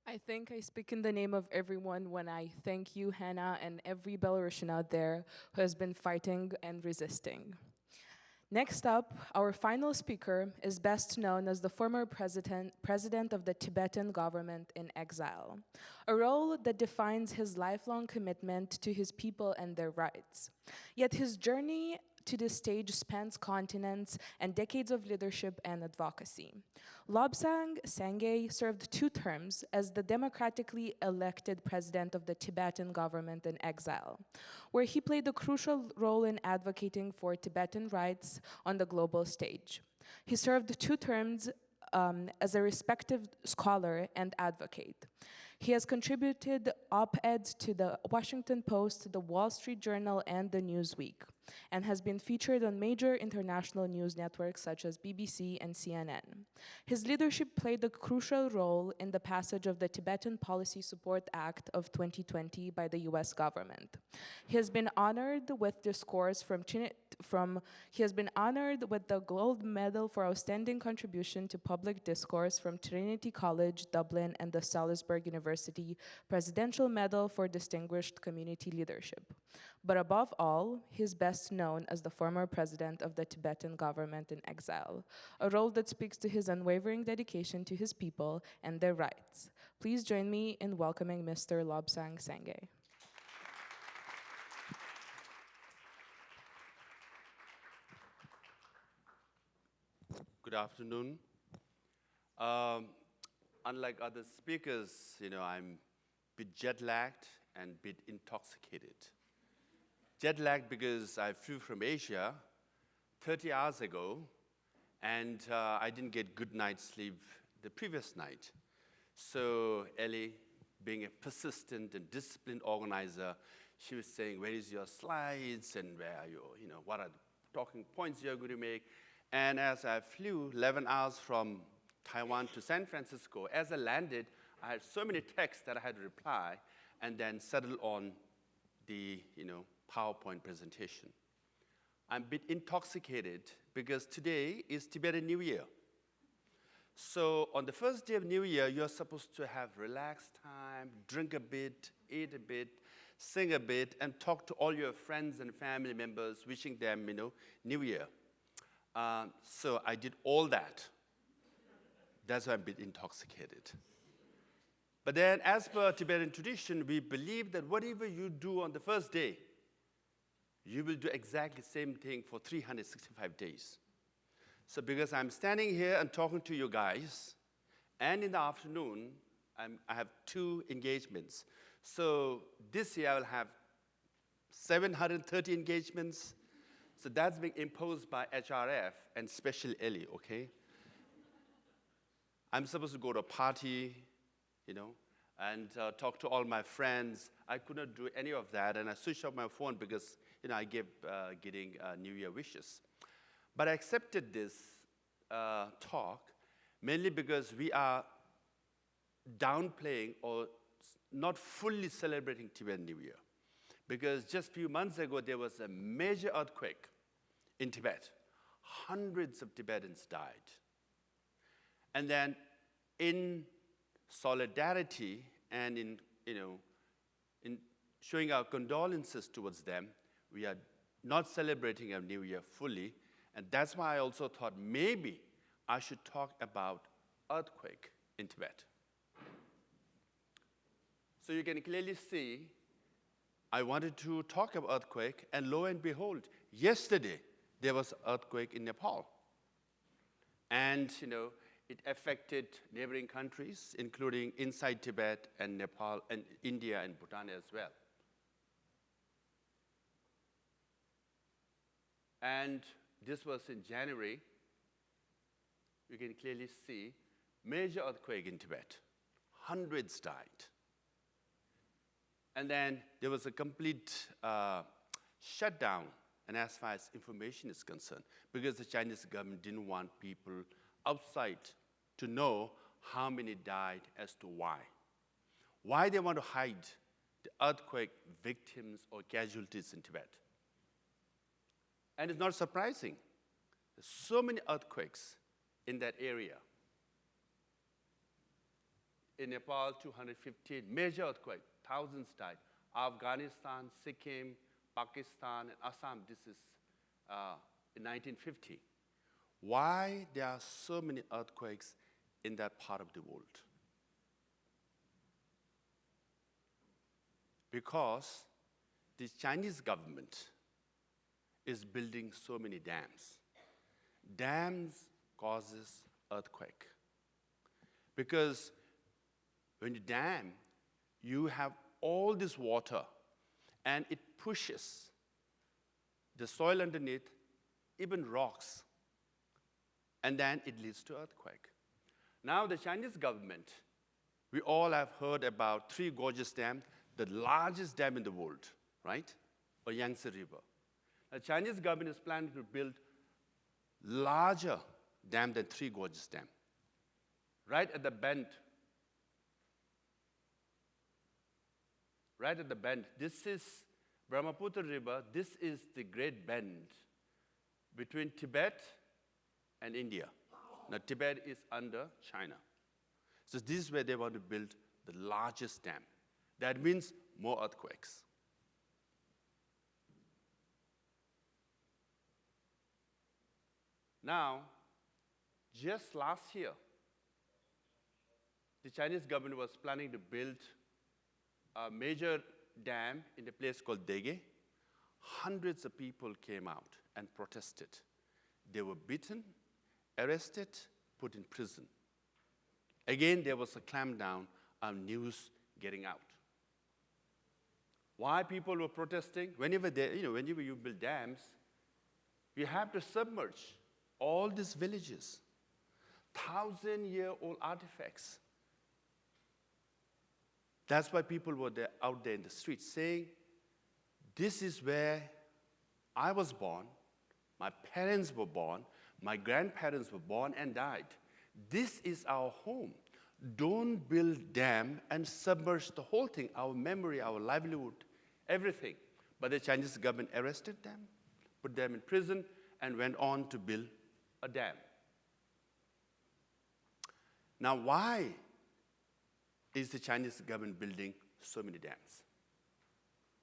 I I think I speak in the name of everyone when I thank you, Hanna, and every Belarusian out there who has been fighting and resisting. Next up, our final speaker is best known as the former president of the Tibetan government in exile, a role that defines his lifelong commitment to his people and their rights. Yet his journey to this stage spans continents and decades of leadership and advocacy. Lobsang Sangay served 2 terms as the democratically elected president of the Tibetan government in exile, where he played a crucial role in advocating for Tibetan rights on the global stage. He served 2 terms as a respected scholar and advocate. He has contributed op-eds to the Washington Post, the Wall Street Journal, and the Newsweek, and has been featured on major international news networks such as BBC and CNN. His leadership played a crucial role in the passage of the Tibetan Policy Support Act of 2020 by the US government. He has been honored with the Gold Medal for Outstanding Contribution to Public Discourse from Trinity College, Dublin, and the Salisbury University Presidential Medal for Distinguished Community Leadership. But above all, he is best known as the former president of the Tibetan government in exile, a role that speaks to his unwavering dedication to his people and their rights. Please join me in welcoming Mr. Lobsang Sangay. Good afternoon. Unlike other speakers, I'm a bit jet-lagged and a bit intoxicated. Jet-lagged because I flew from Asia 30 hours ago, and I didn't get good night's sleep the previous night. So Ellie, being a persistent and disciplined organizer, she was saying, where is your slides, and where are what are the talking points you're going to make? And as I flew 11 hours from Taiwan to San Francisco, as I landed, I had so many texts that I had to reply and then settle on the PowerPoint presentation. I'm a bit intoxicated because today is Tibetan New Year. So on the first day of New Year, you're supposed to have relaxed time, drink a bit, eat a bit, sing a bit, and talk to all your friends and family members, wishing them, New Year. So I did all that. That's why I'm a bit intoxicated. But then, as per Tibetan tradition, we believe that whatever you do on the first day, you will do exactly the same thing for 365 days. So because I'm standing here and talking to you guys, and in the afternoon, I have 2 engagements. So this year I will have 730 engagements. So that's being imposed by HRF and especially Ellie, okay? I'm supposed to go to a party, and talk to all my friends. I could not do any of that, and I switched off my phone because, I kept getting New Year wishes. But I accepted this talk mainly because we are downplaying or not fully celebrating Tibetan New Year. Because just a few months ago, there was a major earthquake in Tibet. Hundreds of Tibetans died. And then in solidarity and in showing our condolences towards them, we are not celebrating our New Year fully. And that's why I also thought maybe I should talk about earthquake in Tibet. So you can clearly see I wanted to talk about earthquake, and lo and behold, yesterday there was an earthquake in Nepal. And, it affected neighboring countries, including inside Tibet and Nepal and India and Bhutan as well. And this was in January. You can clearly see major earthquake in Tibet. Hundreds died. And then there was a complete shutdown, and as far as information is concerned, because the Chinese government didn't want people outside to know how many died as to why. Why they want to hide the earthquake victims or casualties in Tibet. And it's not surprising. There's so many earthquakes in that area. In Nepal, 215, major earthquake, thousands died. Afghanistan, Sikkim, Pakistan, and Assam, this is in 1950. Why there are so many earthquakes in that part of the world? Because the Chinese government is building so many dams. Dams causes earthquake. Because when you dam, you have all this water, and it pushes the soil underneath, even rocks, and then it leads to earthquake. Now the Chinese government, we all have heard about Three Gorges Dam, the largest dam in the world, right? Or Yangtze River. The Chinese government is planning to build larger dam than Three Gorges Dam, right at the bend. Right at the bend. This is Brahmaputra River. This is the great bend between Tibet and India. Now, Tibet is under China. So this is where they want to build the largest dam. That means more earthquakes. Now, just last year, the Chinese government was planning to build a major dam in a place called Dege. Hundreds of people came out and protested. They were beaten, arrested, put in prison. Again, there was a clampdown on news getting out. Why people were protesting? Whenever you build dams, you have to submerge all these villages, 1,000-year-old artifacts. That's why people were out there in the streets saying, this is where I was born, my parents were born, my grandparents were born and died. This is our home. Don't build dam and submerge the whole thing, our memory, our livelihood, everything. But the Chinese government arrested them, put them in prison, and went on to build a dam. Now, why is the Chinese government building so many dams?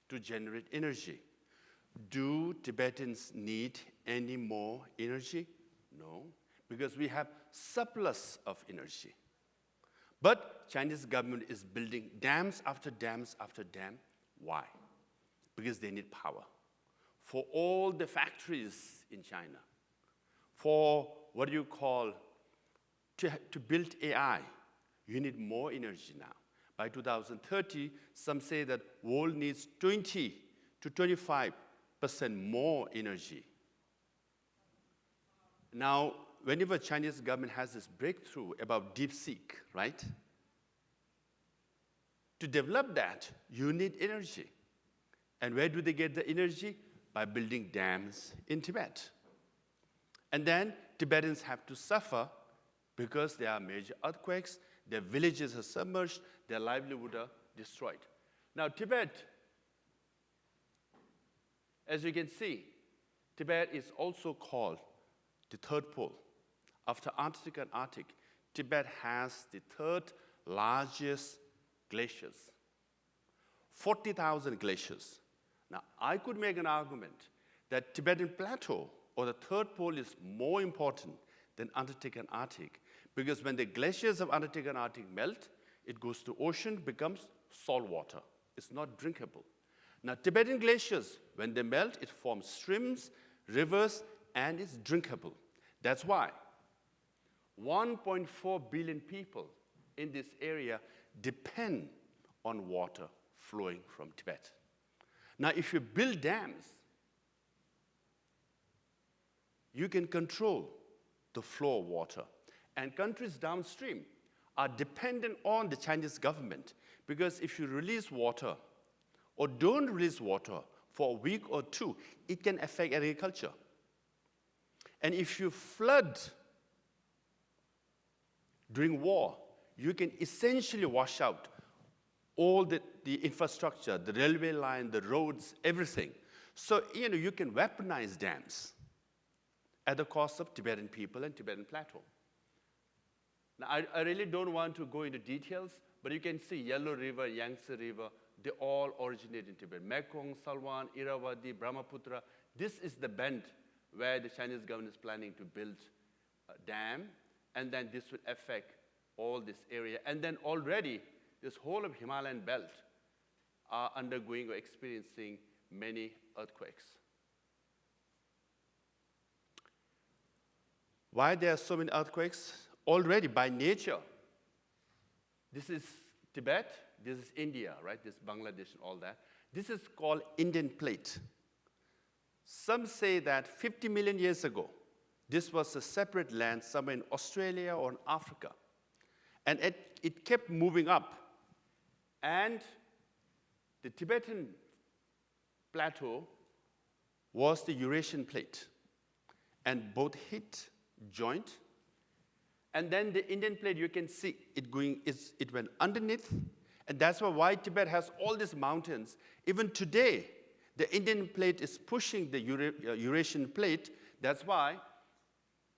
To generate energy. Do Tibetans need any more energy? No, because we have surplus of energy. But Chinese government is building dams after dams after dam. Why? Because they need power. For all the factories in China, for what do you call, to build AI, you need more energy now. By 2030, some say that world needs 20 to 25% more energy. Now, whenever Chinese government has this breakthrough about DeepSeek, right? To develop that, you need energy. And where do they get the energy? By building dams in Tibet. And then Tibetans have to suffer because there are major earthquakes, their villages are submerged, their livelihood are destroyed. Now, Tibet, as you can see, Tibet is also called the third pole. After Antarctica and Arctic, Tibet has the third largest glaciers, 40,000 glaciers. Now, I could make an argument that Tibetan Plateau, or the third pole, is more important than Antarctic and Arctic, because when the glaciers of Antarctic and Arctic melt, it goes to ocean, becomes salt water. It's not drinkable. Now, Tibetan glaciers, when they melt, it forms streams, rivers, and it's drinkable. That's why 1.4 billion people in this area depend on water flowing from Tibet. Now, if you build dams, you can control the flow of water. And countries downstream are dependent on the Chinese government, because if you release water or don't release water for a week or two, it can affect agriculture. And if you flood during war, you can essentially wash out all the infrastructure, the railway line, the roads, everything. So, you can weaponize dams at the cost of Tibetan people and Tibetan Plateau. Now, I really don't want to go into details, but you can see Yellow River, Yangtze River, they all originate in Tibet. Mekong, Salwan, Irrawaddy, Brahmaputra. This is the bend where the Chinese government is planning to build a dam, and then this will affect all this area. And then already, this whole of Himalayan belt are undergoing or experiencing many earthquakes. Why there are so many earthquakes? Already by nature. This is Tibet, this is India, right? This is Bangladesh and all that. This is called Indian plate. Some say that 50 million years ago, this was a separate land somewhere in Australia or in Africa. And it kept moving up. And the Tibetan plateau was the Eurasian plate. And both hit, joint. And then the Indian plate, you can see it went underneath. And that's why Tibet has all these mountains. Even today, the Indian plate is pushing the Eurasian plate. That's why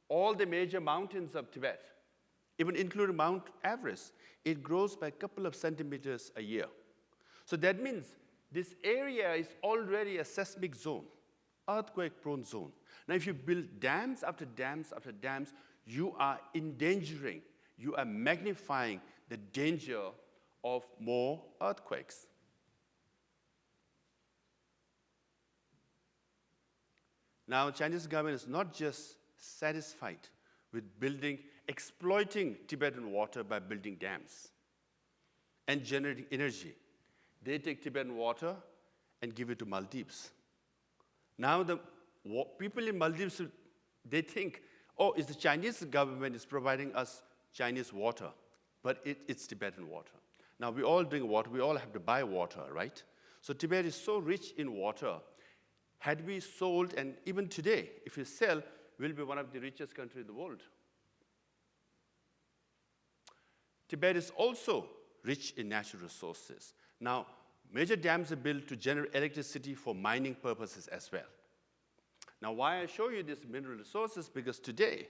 all the major mountains of Tibet, even including Mount Everest, it grows by a couple of centimeters a year. So that means this area is already a seismic zone, earthquake-prone zone. Now, if you build dams after dams after dams, you are endangering, you are magnifying the danger of more earthquakes. Now, Chinese government is not just satisfied with exploiting Tibetan water by building dams and generating energy. They take Tibetan water and give it to Maldives. Now, the people in Maldives, they think, oh, it's the Chinese government is providing us Chinese water, but it's Tibetan water. Now, we all drink water. We all have to buy water, right? So Tibet is so rich in water. Had we sold, and even today, if we sell, we'll be one of the richest countries in the world. Tibet is also rich in natural resources. Now, major dams are built to generate electricity for mining purposes as well. Now, why I show you these mineral resources? Because today,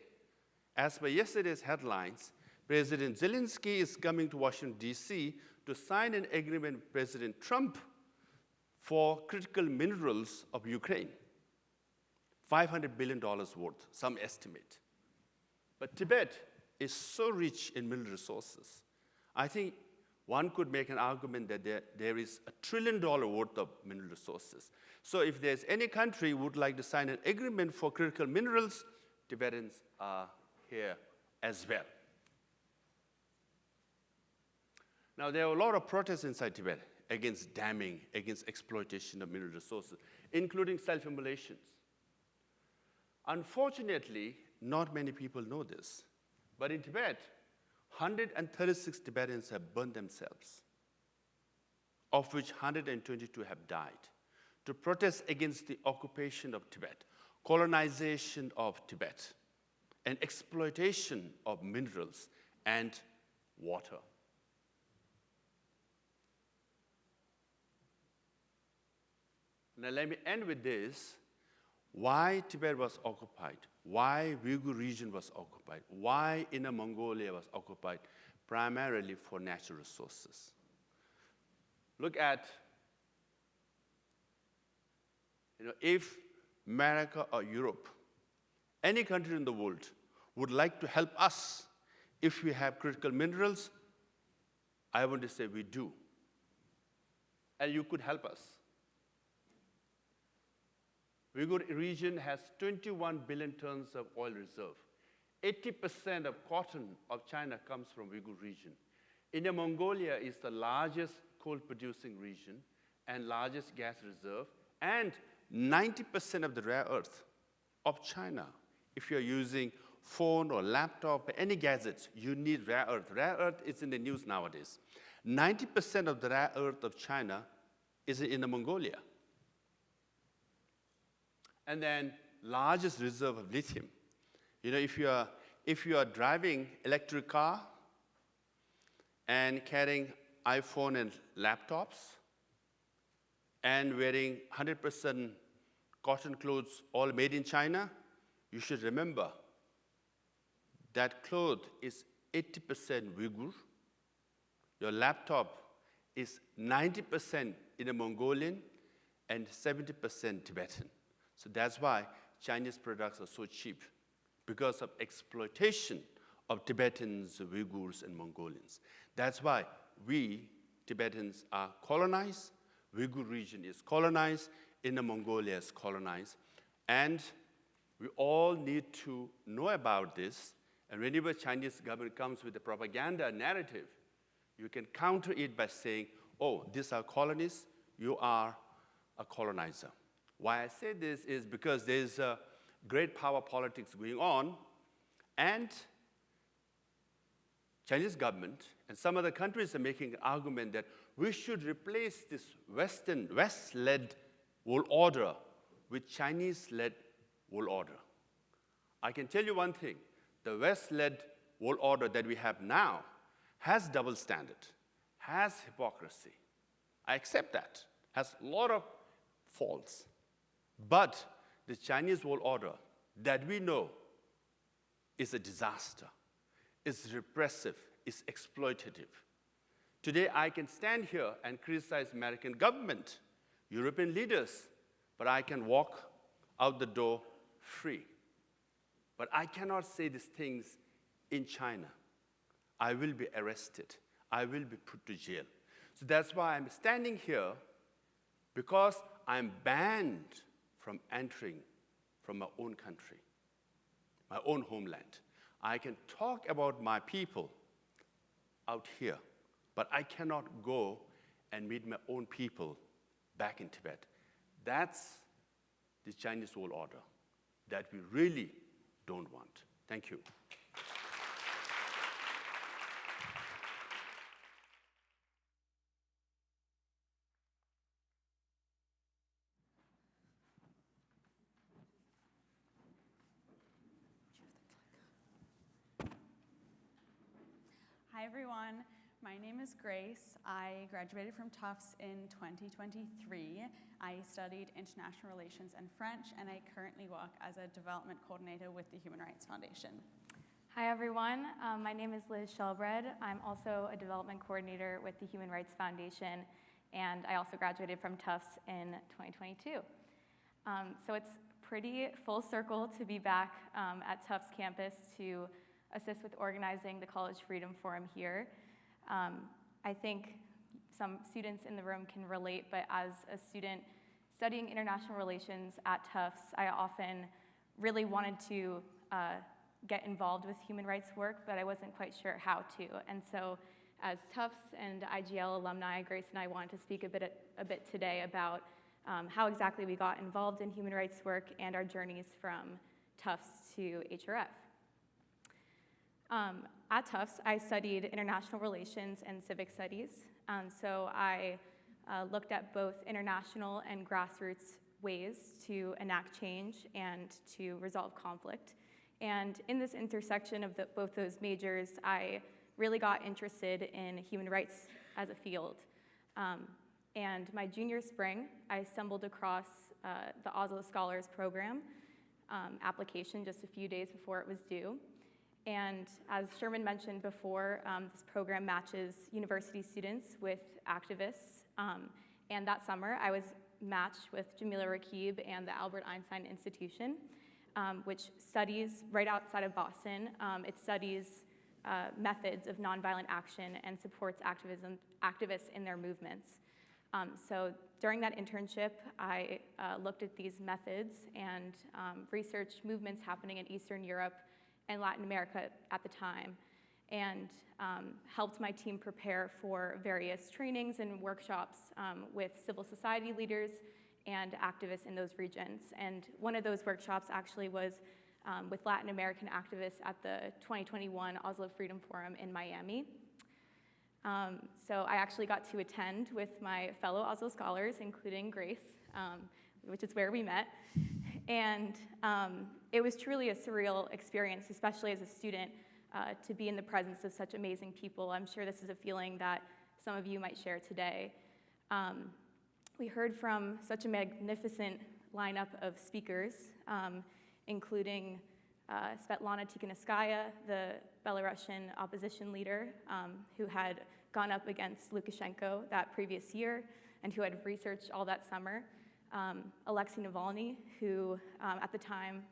as per yesterday's headlines, President Zelensky is coming to Washington, D.C. to sign an agreement with President Trump for critical minerals of Ukraine. $500 billion worth, some estimate. But Tibet is so rich in mineral resources. I think one could make an argument that there is $1 trillion worth of mineral resources. So if there's any country who would like to sign an agreement for critical minerals, Tibetans are here as well. Now, there are a lot of protests inside Tibet against damming, against exploitation of mineral resources, including self-immolations. Unfortunately, not many people know this, but in Tibet, 136 Tibetans have burned themselves, of which 122 have died, to protest against the occupation of Tibet, colonization of Tibet, and exploitation of minerals and water. Now, let me end with this. Why Tibet was occupied, why Uyghur region was occupied, why Inner Mongolia was occupied, primarily for natural resources. Look at, if America or Europe, any country in the world would like to help us if we have critical minerals, I want to say we do. And you could help us. Uyghur region has 21 billion tons of oil reserve. 80% of cotton of China comes from Uyghur region. Inner Mongolia is the largest coal-producing region and largest gas reserve, and 90% of the rare earth of China. If you're using phone or laptop, any gadgets, you need rare earth. Rare earth is in the news nowadays. 90% of the rare earth of China is in Inner Mongolia. And then largest reserve of lithium. If you are driving electric car and carrying iPhone and laptops and wearing 100% cotton clothes, all made in China, you should remember that cloth is 80% Uyghur. Your laptop is 90% in a Mongolian and 70% Tibetan. So that's why Chinese products are so cheap, because of exploitation of Tibetans, Uyghurs, and Mongolians. That's why we, Tibetans, are colonized, Uyghur region is colonized, Inner Mongolia is colonized, and we all need to know about this, and whenever Chinese government comes with a propaganda narrative, you can counter it by saying, oh, these are colonies, you are a colonizer. Why I say this is because there's great power politics going on, and Chinese government and some other countries are making an argument that we should replace this West-led world order with Chinese-led world order. I can tell you one thing, the West-led world order that we have now has double standard, has hypocrisy. I accept that, has a lot of faults. But the Chinese world order that we know is a disaster, is repressive, is exploitative. Today, I can stand here and criticize American government, European leaders, but I can walk out the door free. But I cannot say these things in China. I will be arrested. I will be put to jail. So that's why I'm standing here, because I'm banned from entering from my own country, my own homeland. I can talk about my people out here, but I cannot go and meet my own people back in Tibet. That's the Chinese world order that we really don't want. Thank you. Hi everyone, my name is Grace. I graduated from Tufts in 2023. I studied international relations and French, and I currently work as a development coordinator with the Human Rights Foundation. Hi everyone, my name is Liz Shelbred. I'm also a development coordinator with the Human Rights Foundation, and I also graduated from Tufts in 2022. So it's pretty full circle to be back at Tufts campus to assist with organizing the College Freedom Forum here. I think some students in the room can relate, but as a student studying international relations at Tufts, I often really wanted to get involved with human rights work, but I wasn't quite sure how to. And so as Tufts and IGL alumni, Grace and I wanted to speak a bit today about how exactly we got involved in human rights work and our journeys from Tufts to HRF. At Tufts, I studied international relations and civic studies. So I looked at both international and grassroots ways to enact change and to resolve conflict. And in this intersection of both those majors, I really got interested in human rights as a field. And my junior spring, I stumbled across the Oslo Scholars Program application just a few days before it was due. And as Sherman mentioned before, this program matches university students with activists. And that summer, I was matched with Jamila Rakib and the Albert Einstein Institution, which studies right outside of Boston. It studies methods of nonviolent action and supports activists in their movements. So during that internship, I looked at these methods and researched movements happening in Eastern Europe and Latin America at the time, and helped my team prepare for various trainings and workshops with civil society leaders and activists in those regions. And one of those workshops actually was with Latin American activists at the 2021 Oslo Freedom Forum in Miami. So I actually got to attend with my fellow Oslo scholars, including Grace, which is where we met. And it was truly a surreal experience, especially as a student, to be in the presence of such amazing people. I'm sure this is a feeling that some of you might share today. We heard from such a magnificent lineup of speakers, including Svetlana Tikhanovskaya, the Belarusian opposition leader who had gone up against Lukashenko that previous year and who had researched all that summer. Alexei Navalny, who at the time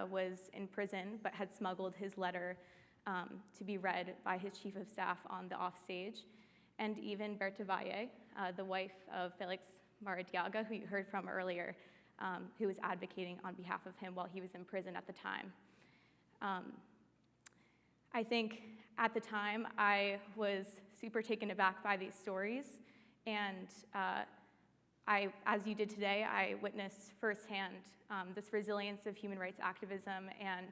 was in prison but had smuggled his letter to be read by his chief of staff on the offstage. And even Berta Valle, the wife of Felix Maradiaga, who you heard from earlier, who was advocating on behalf of him while he was in prison at the time. I think at the time I was super taken aback by these stories, and as you did today, I witnessed firsthand this resilience of human rights activism and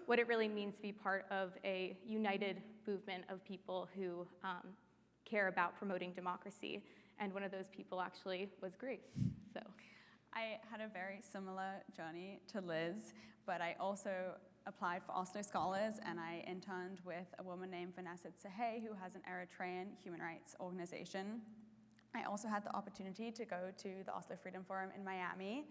what it really means to be part of a united movement of people who care about promoting democracy. And one of those people actually was Grace. So, I had a very similar journey to Liz, but I also applied for Oslo Scholars, and I interned with a woman named Vanessa Tsehe, who has an Eritrean human rights organization. I also had the opportunity to go to the Oslo Freedom Forum in Miami.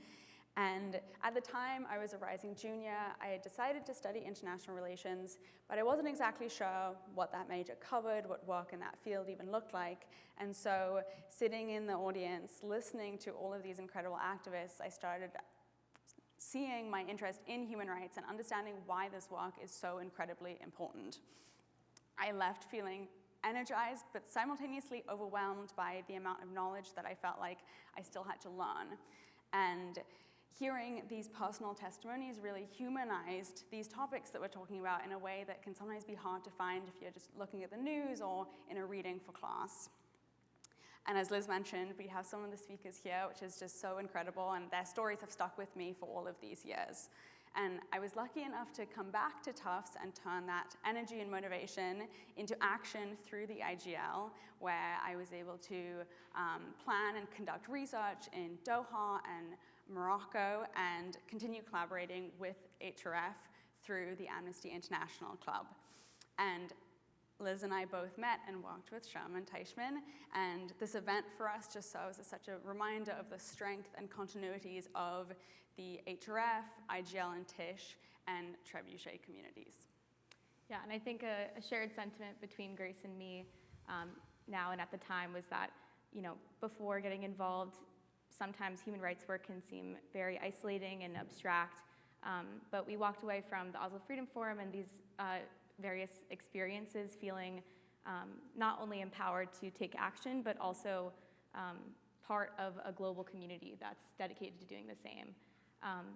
And at the time, I was a rising junior. I had decided to study international relations, but I wasn't exactly sure what that major covered, what work in that field even looked like. And so sitting in the audience, listening to all of these incredible activists, I started seeing my interest in human rights and understanding why this work is so incredibly important. I left feeling energized, but simultaneously overwhelmed by the amount of knowledge that I felt like I still had to learn. And hearing these personal testimonies really humanized these topics that we're talking about in a way that can sometimes be hard to find if you're just looking at the news or in a reading for class. And as Liz mentioned, we have some of the speakers here, which is just so incredible, and their stories have stuck with me for all of these years. And I was lucky enough to come back to Tufts and turn that energy and motivation into action through the IGL, where I was able to plan and conduct research in Doha and Morocco and continue collaborating with HRF through the Amnesty International Club. And Liz and I both met and worked with Sherman Teichman, and this event for us just serves as such a reminder of the strength and continuities of the HRF, IGL and Tish, and Trebuchet communities. Yeah, and I think a shared sentiment between Grace and me now and at the time was that, you know, before getting involved, sometimes human rights work can seem very isolating and abstract, but we walked away from the Oslo Freedom Forum and these various experiences feeling not only empowered to take action, but also part of a global community that's dedicated to doing the same.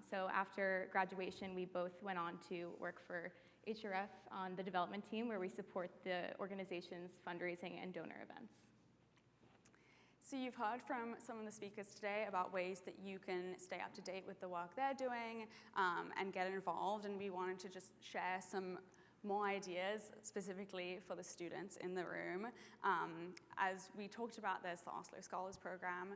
So after graduation, we both went on to work for HRF on the development team, where we support the organization's fundraising and donor events. So you've heard from some of the speakers today about ways that you can stay up to date with the work they're doing and get involved, and we wanted to just share some more ideas specifically for the students in the room. As we talked about this, the Oslo Scholars Program,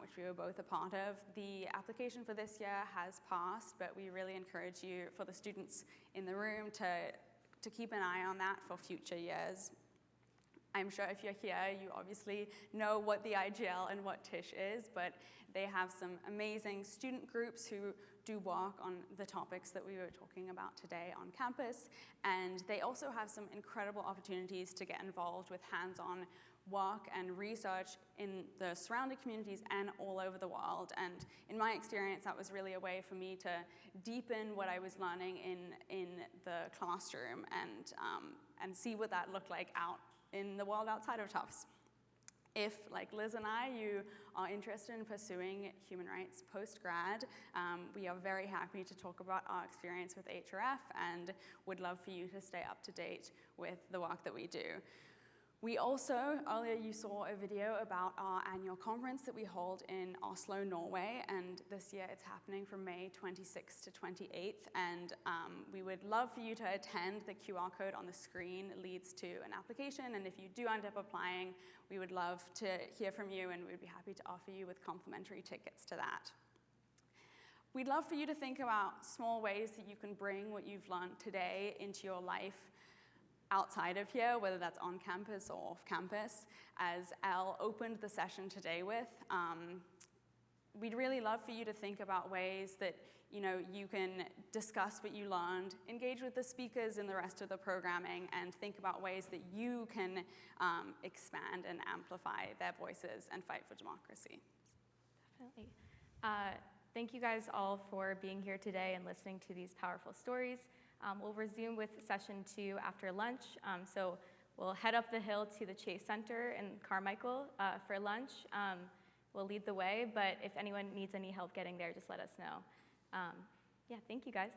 which we were both a part of, the application for this year has passed, but we really encourage you, for the students in the room, to keep an eye on that for future years. I'm sure if you're here, you obviously know what the IGL and what Tish is, but they have some amazing student groups who do work on the topics that we were talking about today on campus, and they also have some incredible opportunities to get involved with hands-on work and research in the surrounding communities and all over the world. And in my experience, that was really a way for me to deepen what I was learning in the classroom and see what that looked like out in the world outside of Tufts. If, like Liz and I, you are interested in pursuing human rights post-grad, we are very happy to talk about our experience with HRF and would love for you to stay up to date with the work that we do. We also, earlier you saw a video about our annual conference that we hold in Oslo, Norway, and this year it's happening from May 26th to 28th, and we would love for you to attend. The QR code on the screen leads to an application, and if you do end up applying, we would love to hear from you, and we'd be happy to offer you with complimentary tickets to that. We'd love for you to think about small ways that you can bring what you've learned today into your life outside of here, whether that's on campus or off campus. As Elle opened the session today with, we'd really love for you to think about ways that you can discuss what you learned, engage with the speakers in the rest of the programming, and think about ways that you can expand and amplify their voices and fight for democracy. Definitely. Thank you guys all for being here today and listening to these powerful stories. We'll resume with session 2 after lunch. So we'll head up the hill to the Chase Center in Carmichael for lunch. We'll lead the way, but if anyone needs any help getting there, just let us know. Yeah, thank you guys.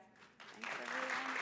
Thanks, everyone.